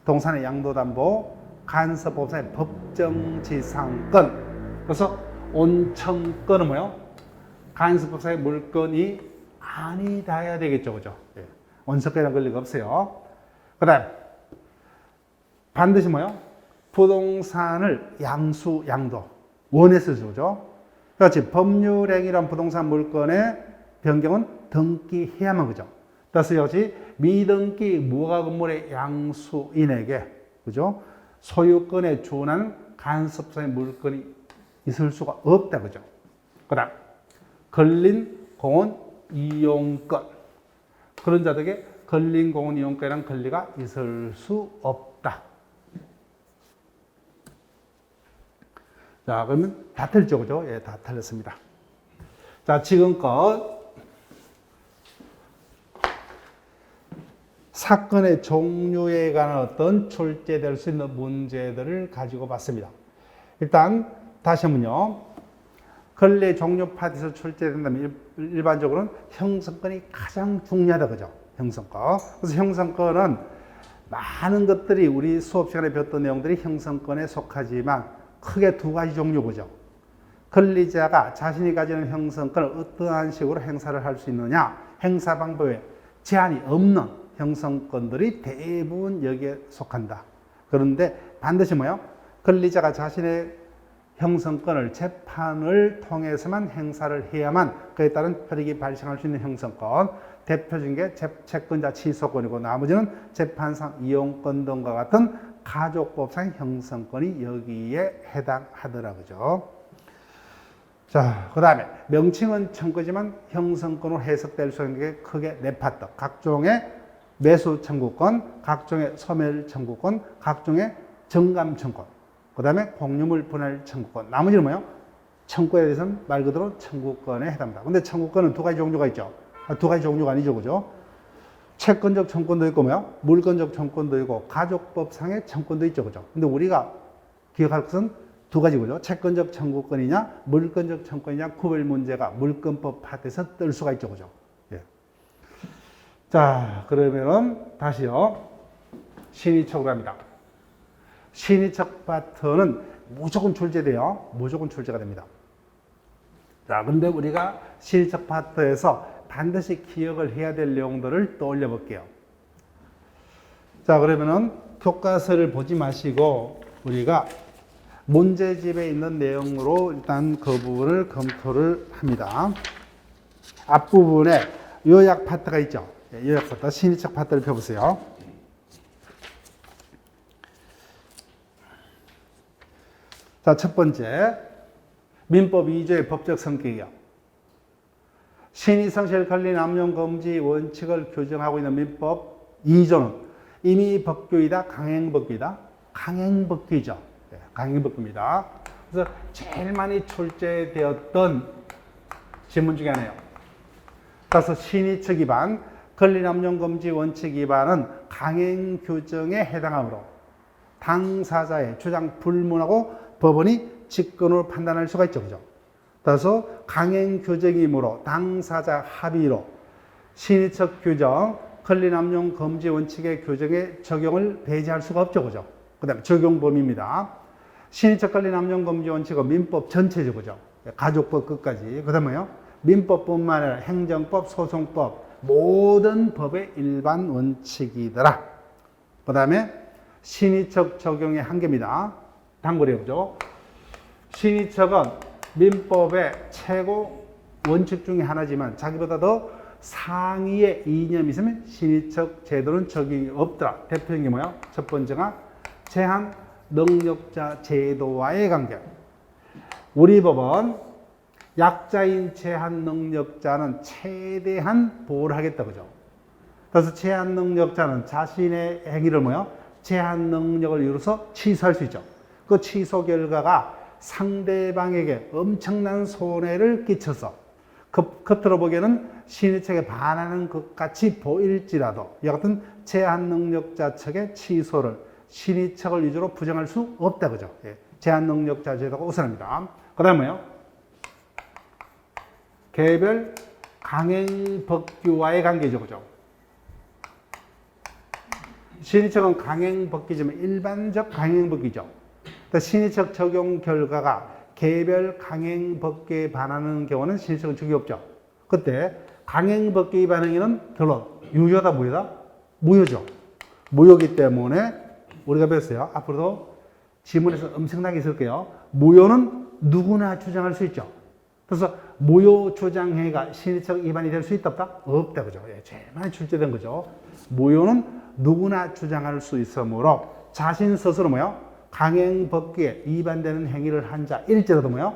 동산의 양도담보, 간섭법상의 법정지상권. 그래서 온천권은 뭐요? 간섭법상의 물건이 아니다 해야 되겠죠. 그죠? 예. 온천권이라는 권리가 없어요. 그 다음, 반드시 뭐요? 부동산을 양수, 양도, 원해서 주죠. 그렇지. 법률행위란 부동산 물건의 변경은 등기해야만 그죠. 따라서 역시 미등기 무허가 건물의 양수인에게 그죠. 소유권에 준하는 간섭상의 물건이 있을 수가 없다 그죠. 그다음 걸린 공원 이용권 그런 자들에게 걸린 공원 이용권이라는 권리가 있을 수 없다. 자, 그러면 다 틀렸죠, 그죠? 예, 다 틀렸습니다. 자, 지금껏 사건의 종류에 관한 어떤 출제될 수 있는 문제들을 가지고 봤습니다. 일단 다시 한번요. 권리 종류 파트에서 출제된다면 일반적으로는 형성권이 가장 중요하다, 그죠? 형성권. 그래서 형성권은 많은 것들이 우리 수업 시간에 배웠던 내용들이 형성권에 속하지만 크게 두 가지 종류죠. 권리자가 자신이 가지는 형성권을 어떠한 식으로 행사를 할 수 있느냐, 행사 방법에 제한이 없는 형성권들이 대부분 여기에 속한다. 그런데 반드시 뭐요? 권리자가 자신의 형성권을 재판을 통해서만 행사를 해야만 그에 따른 혈익이 발생할 수 있는 형성권. 대표적인 게 채권자 취소권이고 나머지는 재판상 이용권 등과 같은 가족법상 형성권이 여기에 해당하더라고요. 자, 그 다음에 명칭은 청구지만 형성권으로 해석될 수 있는 게 크게 네 파트. 각종의 매수 청구권, 각종의 소멸 청구권, 각종의 정감 청구권, 그 다음에 공유물 분할 청구권. 나머지는 뭐예요? 청구에 대해서는 말 그대로 청구권에 해당합니다. 근데 청구권은 두 가지 종류가 있죠. 두 가지 종류가 아니죠, 그죠? 채권적 청구권도 있고 뭐요? 물권적 청구권도 있고 가족법상의 청구권도 있죠, 그죠? 근데 우리가 기억할 것은 두 가지고요. 채권적 청구권이냐, 물권적 청구권이냐 구별 문제가 물권법 파트에서 뜰 수가 있죠, 그죠? 예. 자, 그러면은 다시요. 신의척으로 합니다. 신의척 파트는 무조건 출제돼요. 무조건 출제가 됩니다. 자, 근데 우리가 신의척 파트에서 반드시 기억을 해야 될 내용들을 떠올려 볼게요. 자, 그러면은 교과서를 보지 마시고 우리가 문제집에 있는 내용으로 일단 그 부분을 검토를 합니다. 앞부분에 요약 파트가 있죠. 요약 파트, 신의척 파트를 펴보세요. 자, 첫 번째, 민법 2조의 법적 성격이요. 신의성실 권리 남용 금지 원칙을 규정하고 있는 민법 2조는 임의 법규이다, 강행법규이다? 강행법규이죠. 네, 강행법규입니다. 그래서 제일 많이 출제되었던 질문 중에 하나예요. 따라서 신의처 기반, 권리남용금지 원칙 위반은 강행 규정에 해당하므로 당사자의 주장 불문하고 법원이 직권으로 판단할 수가 있죠. 그죠? 따라서 강행 규정이므로 당사자 합의로 신의처 규정, 권리남용금지 원칙의 규정에 적용을 배제할 수가 없죠. 그죠? 그 다음에 적용 범위입니다. 신의처 권리남용금지 원칙은 민법 전체죠. 그죠? 가족법 끝까지. 그 다음에요. 민법뿐만 아니라 행정법, 소송법, 모든 법의 일반 원칙이더라. 그 다음에 신의척 적용의 한계입니다. 단골이죠. 신의척은 민법의 최고 원칙 중에 하나지만 자기보다 더 상위의 이념이 있으면 신의척 제도는 적용이 없더라. 대표적인 게 뭐야? 첫 번째가 제한 능력자 제도와의 관계. 우리 법은 약자인 제한 능력자는 최대한 보호를 하겠다. 그죠? 그래서 제한 능력자는 자신의 행위를 뭐요? 제한 능력을 이루어서 취소할 수 있죠. 그 취소 결과가 상대방에게 엄청난 손해를 끼쳐서 겉으로 보기에는 신의척에 반하는 것 같이 보일지라도 이 같은 제한 능력자 측의 취소를 신의척을 위주로 부정할 수 없다. 그죠? 예. 제한 능력자 제도가 우선합니다. 그 다음에요. 개별 강행법규와의 관계죠. 그죠? 신의척은 강행법규지만 일반적 강행법규죠. 신의척 적용 결과가 개별 강행법규에 반하는 경우는 신의척은 적용이 없죠. 그때 강행법규 위반 행위는 결론 유효다 무효다? 무효죠. 무효기 때문에 우리가 배웠어요. 앞으로도 지문에서 엄청나게 있을게요. 무효는 누구나 주장할 수 있죠. 그래서 무효 주장 행위가 신의척 위반이 될 수 있다 없다? 없다. 그죠? 예, 제일 많이 출제된 거죠. 무효는 누구나 주장할 수 있으므로 자신 스스로 뭐요? 강행법규에 위반되는 행위를 한 자일지라도 뭐요?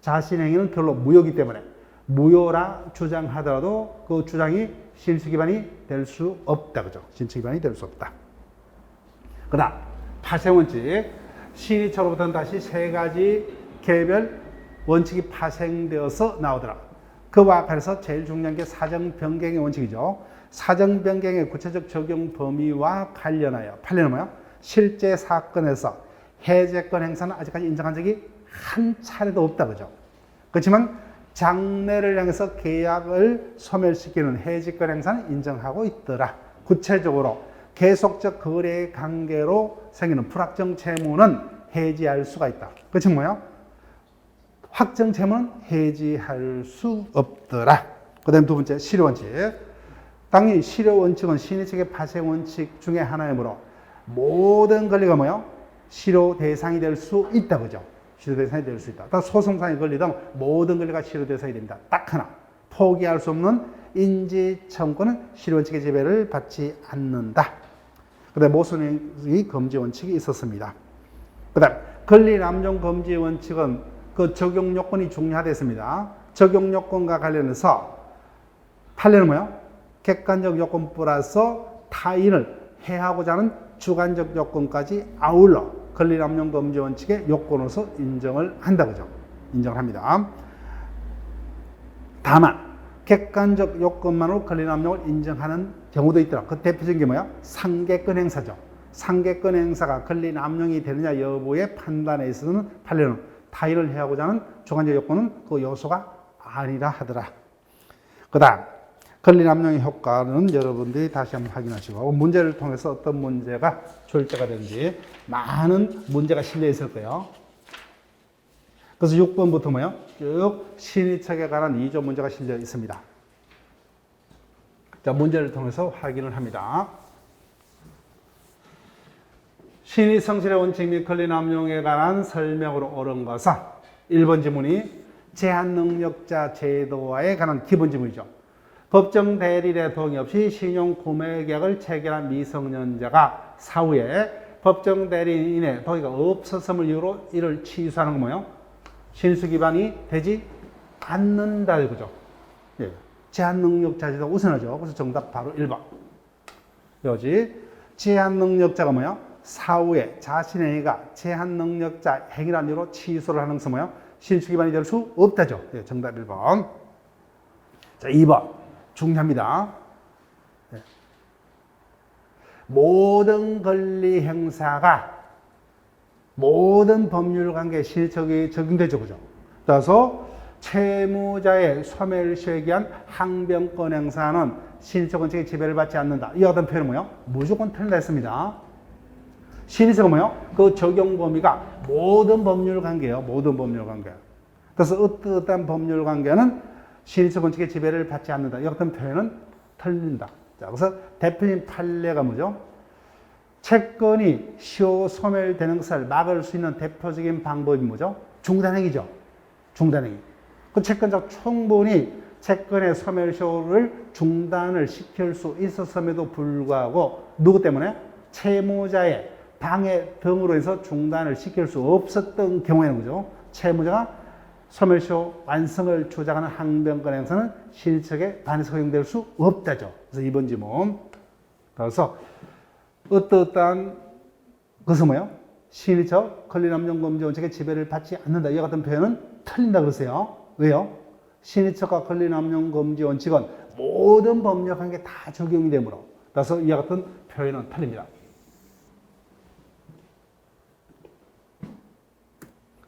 자신 행위는 별로 무효이기 때문에 무효라 주장하더라도 그 주장이 신의척 위반이 될 수 없다. 그죠? 신의척 위반이 될 수 없다. 그 다음 파생원칙. 신의척으로부터는 다시 세 가지 개별 원칙이 파생되어서 나오더라. 그와 관해서 제일 중요한 게 사정변경의 원칙이죠. 사정변경의 구체적 적용 범위와 관련하여 뭐요? 실제 사건에서 해제권 행사는 아직까지 인정한 적이 한 차례도 없다. 그죠? 그렇지만 장래를 향해서 계약을 소멸시키는 해지권 행사는 인정하고 있더라. 구체적으로 계속적 거래 관계로 생기는 불확정 채무는 해지할 수가 있다. 그렇지 뭐요? 확정 채무는 해지할 수 없더라. 그 다음 두 번째 실효원칙. 당연히 실효원칙은 신의척의 파생원칙 중에 하나이므로 모든 권리가 뭐요? 실효 대상이 될 수 있다. 그죠? 실효 대상이 될 수 있다. 소송상의 권리등 모든 권리가 실효 대상이 됩니다. 딱 하나. 포기할 수 없는 인지청구는 실효원칙의 지배를 받지 않는다. 그 다음에 모순행위 금지 원칙이 있었습니다. 그 다음 권리남용 금지 원칙은 그 적용 요건이 중요하겠습니다. 적용 요건과 관련해서 판례는 뭐예요? 객관적 요건 플러스 타인을 해하고자 하는 주관적 요건까지 아울러 권리남용 금지 원칙의 요건으로서 인정을 한다. 그죠? 인정을 합니다. 다만 객관적 요건만으로 권리남용을 인정하는 경우도 있더라. 그 대표적인 게 뭐야? 상계권 행사죠. 상계권 행사가 권리남용이 되느냐 여부의 판단에 있어서는 판례는 타인을 해하고자 하는 주관적 요건은 그 요소가 아니라 하더라. 그 다음 권리남용의 효과는 여러분들이 다시 한번 확인하시고 문제를 통해서 어떤 문제가 출제가 되는지 많은 문제가 실려 있을 거예요. 그래서 6번부터 뭐요? 쭉 신의척에 관한 2조 문제가 실려 있습니다. 자, 문제를 통해서 확인을 합니다. 신의성실의 원칙 및 권리남용에 관한 설명으로 옳은 것은 1번 지문이 제한능력자 제도와에 관한 기본 지문이죠. 법정 대리인의 동의 없이 신용 구매 계약을 체결한 미성년자가 사후에 법정 대리인의 동의가 없었음을 이유로 이를 취소하는 건 뭐예요? 신의척 위반이 되지 않는다 이거죠. 예. 제한능력자 제도가 우선하죠. 그래서 정답 바로 1번. 여기 제한 능력자가 뭐야? 사후에 자신의 행위가 제한 능력자 행위라는 이유로 취소를 하는 것은 뭐야? 신축 위반이 될 수 없다죠. 예, 정답 1번. 자, 2번. 중요합니다. 예. 모든 권리 행사가 모든 법률 관계에 신의척이 적용되죠. 그죠? 따라서 채무자의 소멸시효에 기한 항변권 행사는 신의척 원칙의 지배를 받지 않는다. 이와 같은 표현은 뭐예요? 무조건 틀린다 했습니다. 신의척은 뭐예요? 그 적용 범위가 모든 법률 관계예요. 모든 법률 관계. 그래서 어떠한 법률 관계는 신의척 원칙의 지배를 받지 않는다. 이와 같은 표현은 틀린다. 자, 그래서 대표적인 판례가 뭐죠? 채권이 시효 소멸되는 것을 막을 수 있는 대표적인 방법이 뭐죠? 중단행위죠. 중단행위. 그 채권자가 충분히 채권의 소멸시효를 중단을 시킬 수 있었음에도 불구하고 누구 때문에? 채무자의 방해 등으로 해서 중단을 시킬 수 없었던 경우에는 그죠? 채무자가 소멸시효 완성을 주장하는 항변권 행사는 신의척에 반해서 허용될 수 없다죠. 그래서 2번 지문. 따라서 어떠한 것은 뭐예요? 신의척 권리남용범죄 원칙의 지배를 받지 않는다. 이와 같은 표현은 틀린다 그러세요. 왜요? 신의척과 권리남용금지 원칙은 모든 법률 관계에 다 적용이 되므로 따라서 이와 같은 표현은 틀립니다.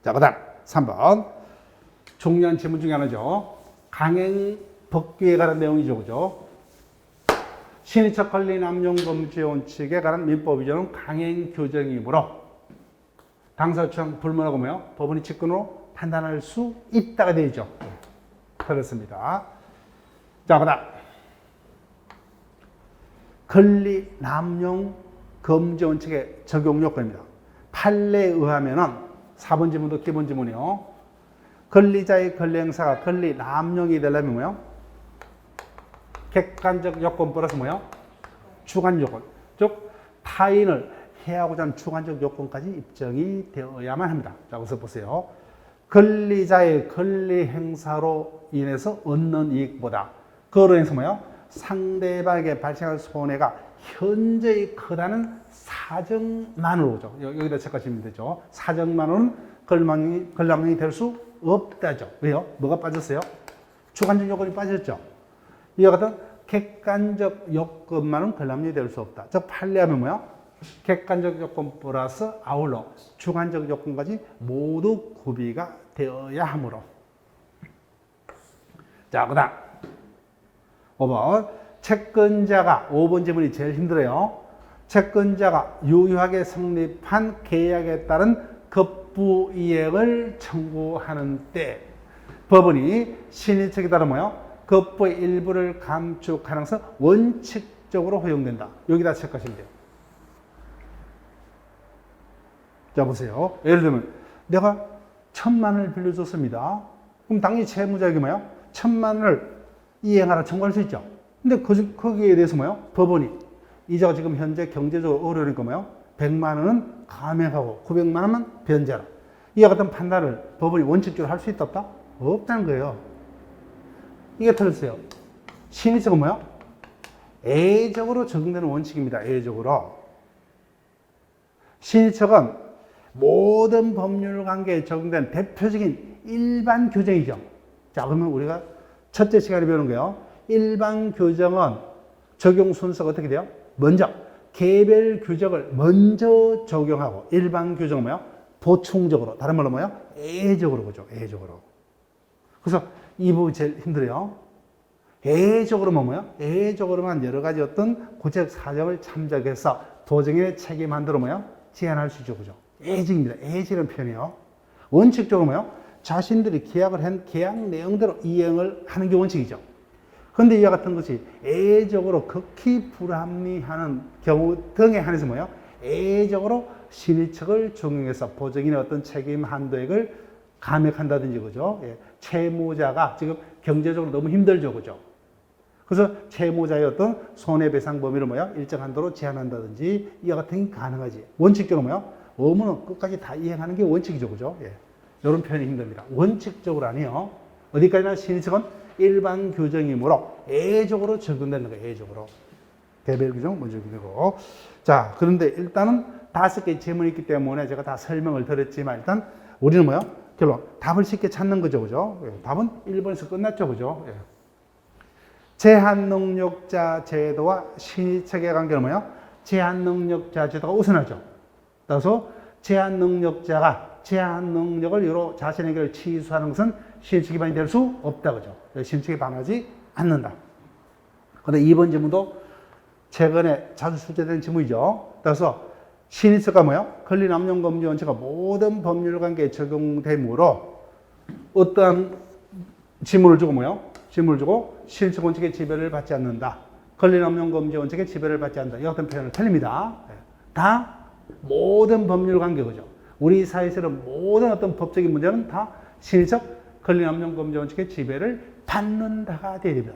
자, 그 다음 3번. 중요한 질문 중에 하나죠. 강행 법규에 관한 내용이죠. 그죠? 신의척 권리남용금지 원칙에 관한 민법 위반은 강행 규정이므로 당사 주장 불문하고 뭐요? 법원이 직권으로 판단할 수 있다가 되죠. 그렇습니다. 자, 그 다음. 권리남용 금지 원칙의 적용 요건입니다. 판례에 의하면은 4번 지문도 기본 지문이요. 권리자의 권리 행사가 권리 남용이 되려면 뭐요? 객관적 요건 플러스 뭐요? 주관 요건. 즉 타인을 해하고자 하는 주관적 요건까지 입증이 되어야만 합니다. 자, 여기서 보세요. 권리자의 권리 행사로 인해서 얻는 이익보다 그로 인해서 뭐요? 상대방에게 발생할 손해가 현저히 크다는 사정만으로죠. 여기다 체크하시면 되죠. 사정만으로는 권리남용이 될 수 없다죠. 왜요? 뭐가 빠졌어요? 주관적 요건이 빠졌죠. 이와 같은 객관적 요건만은 권리남용이 될 수 없다. 즉 판례하면 뭐야? 객관적 요건 플러스 아울러 주관적 요건까지 모두 구비가 되어야 하므로. 자, 그 다음 5번. 채권자가 5번 지문이 제일 힘들어요. 채권자가 유효하게 성립한 계약에 따른 급부이행을 청구하는 때 법원이 신의척에 따라 뭐요? 급부의 일부를 감축하는 것은 원칙적으로 허용된다. 여기다 체크하시면 돼요. 자, 보세요. 예를 들면 내가 1,000만원을 빌려줬습니다. 그럼 당연히 채무자에게 뭐요? 1,000만원을 이행하라 청구할 수 있죠. 근데 거기에 대해서 뭐요? 법원이 이자가 지금 현재 경제적으로 어려우니까 뭐요? 100만원은 감액하고 900만원만 변제하라. 이와 같은 판단을 법원이 원칙적으로 할 수 있다 없다? 없다는 거예요. 이게 틀렸어요. 신의척은 뭐요? 애적으로 적용되는 원칙입니다. 애적으로. 신의척은 모든 법률 관계에 적용된 대표적인 일반 규정이죠. 자, 그러면 우리가 첫째 시간에 배우는 거예요. 일반 규정은 적용 순서가 어떻게 돼요? 먼저 개별 규정을 먼저 적용하고 일반 규정은 뭐야? 보충적으로. 다른 말로 뭐야? 애적으로 그죠. 애적으로. 그래서 이 부분이 제일 힘들어요. 애적으로만 뭐야? 애적으로만 여러 가지 어떤 구체적 사정을 참작해서 도정의 책임한대로 뭐야? 제한할 수 있죠. 그죠. 애직입니다. 애직이라는 표현이요. 원칙적으로 뭐요? 자신들이 계약을 한 계약 내용대로 이행을 하는 게 원칙이죠. 그런데 이와 같은 것이 애적으로 극히 불합리하는 경우 등에 한해서 뭐예요? 애적으로 신의척을 적용해서 보증인의 어떤 책임 한도액을 감액한다든지 그죠? 예. 채무자가 지금 경제적으로 너무 힘들죠. 그죠? 그래서 채무자의 어떤 손해배상 범위를 뭐야? 일정 한도로 제한한다든지 이와 같은 게 가능하지. 원칙적으로 뭐야? 의무는 끝까지 다 이행하는 게 원칙이죠. 그죠? 예. 이런 표현이 힘듭니다. 원칙적으로 아니요. 어디까지나 신의척은 일반 규정이므로 애적으로 적용되는 거예요. 애적으로. 개별 규정 먼저 규정이고. 자, 그런데 일단은 5개의 지문이 있기 때문에 제가 다 설명을 드렸지만 일단 우리는 뭐요? 결론 답을 쉽게 찾는 거죠, 그죠? 예, 답은 1번에서 끝났죠, 그죠? 예. 제한능력자 제도와 신의책의 관계는 뭐예요? 제한능력자 제도가 우선하죠. 따라서 제한능력자가 제한능력을 이로 자신에게 취소하는 것은 신의책 위반이 될 수 없다, 그죠? 신의책에 반하지 않는다. 그런데 2번 지문도 최근에 자주 출제된 지문이죠. 따라서 신의책가 뭐예요? 권리남용금지 원칙가 모든 법률 관계에 적용되므로 어떠한 지문을 주고 뭐예요? 지문을 주고 신의책 원칙의 지배를 받지 않는다. 권리남용금지 원칙의 지배를 받지 않는다. 이 같은 표현을 틀립니다. 다 모든 법률 관계, 그죠? 우리 사회에서는 모든 어떤 법적인 문제는 다 신의책 권리남용금지 원칙의 지배를 받는다가 되야 됩니다.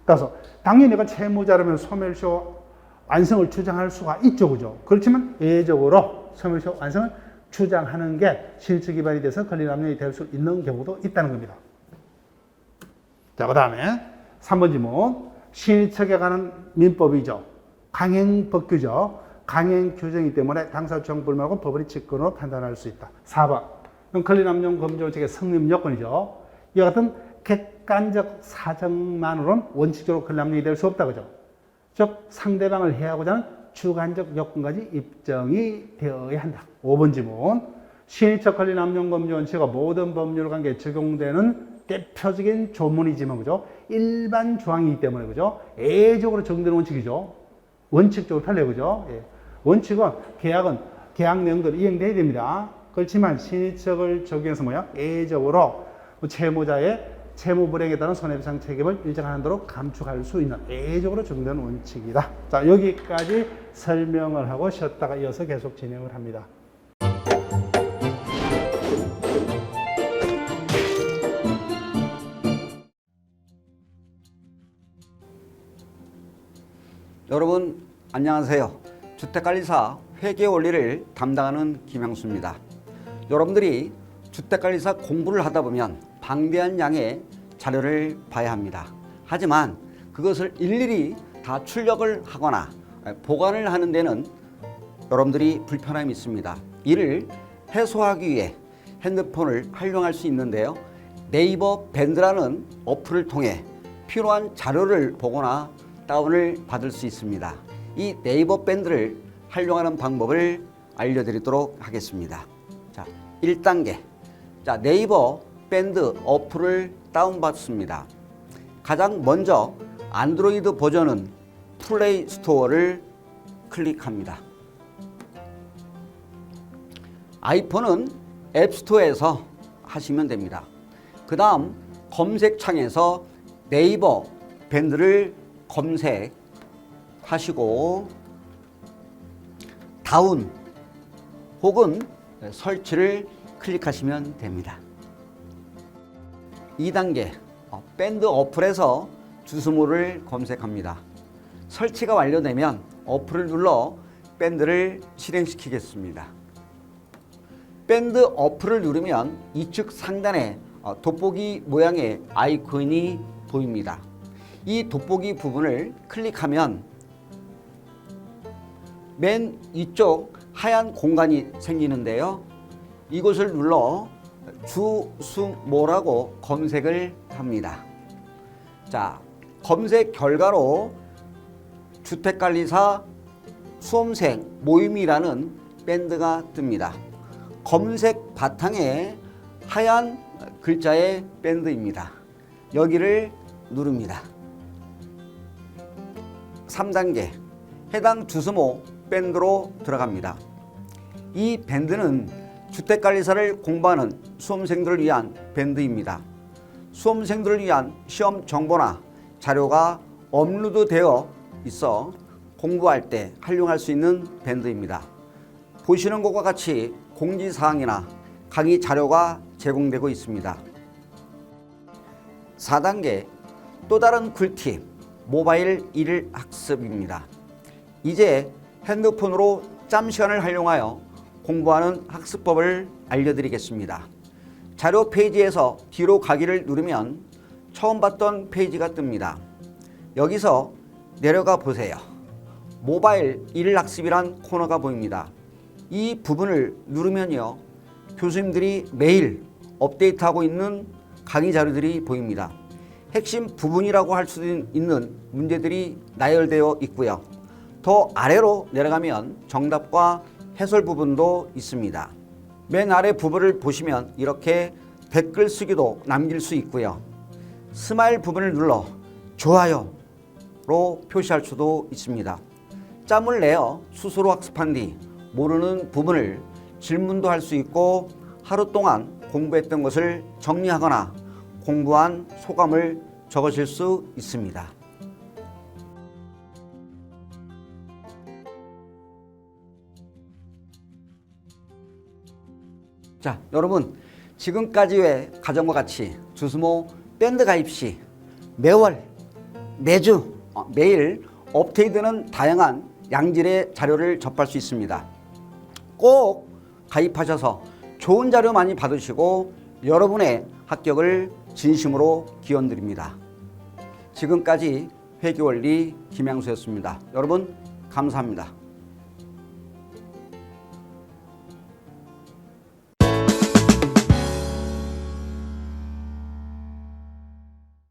따라서 당연히 내가 채무자라면 소멸시효 완성을 주장할 수가 있죠, 그죠? 그렇지만 예외적으로 소멸시효 완성을 주장하는 게 신의책 위반이 돼서 권리남용이 될 수 있는 경우도 있다는 겁니다. 자, 그 다음에 3번 지문. 신의책에 관한 민법이죠. 강행법규죠. 강행규정이기 때문에 당사주장 불만하고 법원이 직권으로 판단할 수 있다. 4번. 권리남용 금지 원칙의 성립 요건이죠. 이와 같은 객관적 사정만으로는 원칙적으로 권리남용이 될 수 없다, 그죠? 즉 상대방을 해하고자 하는 주관적 요건까지 입증이 되어야 한다. 5번 지문. 신의책 권리남용 금지 원칙과 모든 법률 관계에 적용되는 대표적인 조문이지만, 그죠? 일반 조항이기 때문에, 그죠? 예외적으로 적용되는 원칙이죠. 원칙적으로 팔려요, 그죠? 예. 원칙은 계약 내용대로 이행돼야 됩니다. 그렇지만 신의책을 적용해서 뭐야? 예외적으로 채무자의 채무 불이행에 따른 손해배상 책임을 일정한 한도로 감축할 수 있는 예외적으로 적용되는 원칙이다. 자, 여기까지 설명을 하고 쉬었다가 이어서 계속 진행을 합니다. 여러분 안녕하세요. 주택관리사 회계 원리를 담당하는 김향수입니다. 여러분들이 주택관리사 공부를 하다 보면 방대한 양의 자료를 봐야 합니다. 하지만 그것을 일일이 다 출력을 하거나 보관을 하는 데는 여러분들이 불편함이 있습니다. 이를 해소하기 위해 핸드폰을 활용할 수 있는데요. 네이버 밴드라는 어플을 통해 필요한 자료를 보거나 다운을 받을 수 있습니다. 이 네이버 밴드를 활용하는 방법을 알려드리도록 하겠습니다. 자, 1단계. 자, 네이버 밴드 어플을 다운받습니다. 가장 먼저 안드로이드 버전은 플레이 스토어를 클릭합니다. 아이폰은 앱스토어에서 하시면 됩니다. 그 다음 검색창에서 네이버 밴드를 검색하시고 다운 혹은 설치를 클릭하시면 됩니다. 2단계 밴드 어플에서 주소모를 검색합니다. 설치가 완료되면 어플을 눌러 밴드를 실행시키겠습니다. 밴드 어플을 누르면 이측 상단에 돋보기 모양의 아이콘이 보입니다. 이 돋보기 부분을 클릭하면 맨 위쪽 하얀 공간이 생기는데요. 이곳을 눌러 주수모라고 검색을 합니다. 자, 검색 결과로 주택관리사 수험생 모임이라는 밴드가 뜹니다. 검색 바탕에 하얀 글자의 밴드입니다. 여기를 누릅니다. 3단계 해당 주소모 밴드로 들어갑니다. 이 밴드는 주택관리사를 공부하는 수험생들을 위한 밴드입니다. 수험생들을 위한 시험 정보나 자료가 업로드되어 있어 공부할 때 활용할 수 있는 밴드입니다. 보시는 것과 같이 공지사항이나 강의 자료가 제공되고 있습니다. 4단계 또 다른 꿀팁 모바일 일학습입니다. 이제 핸드폰으로 짬시간을 활용하여 공부하는 학습법을 알려드리겠습니다. 자료 페이지에서 뒤로 가기를 누르면 처음 봤던 페이지가 뜹니다. 여기서 내려가 보세요. 모바일 일일학습이란 코너가 보입니다. 이 부분을 누르면요, 교수님들이 매일 업데이트하고 있는 강의 자료들이 보입니다. 핵심 부분이라고 할 수 있는 문제들이 나열되어 있고요. 더 아래로 내려가면 정답과 해설 부분도 있습니다. 맨 아래 부분을 보시면 이렇게 댓글 쓰기도 남길 수 있고요. 스마일 부분을 눌러 좋아요로 표시할 수도 있습니다. 짬을 내어 스스로 학습한 뒤 모르는 부분을 질문도 할 수 있고, 하루 동안 공부했던 것을 정리하거나 공부한 소감을 적으실 수 있습니다. 자, 여러분, 지금까지의 과정과 같이 주스모 밴드 가입 시 매월, 매주, 매일 업데이트되는 다양한 양질의 자료를 접할 수 있습니다. 꼭 가입하셔서 좋은 자료 많이 받으시고 여러분의 합격을 진심으로 기원드립니다. 지금까지 회계원리 김양수였습니다. 여러분, 감사합니다.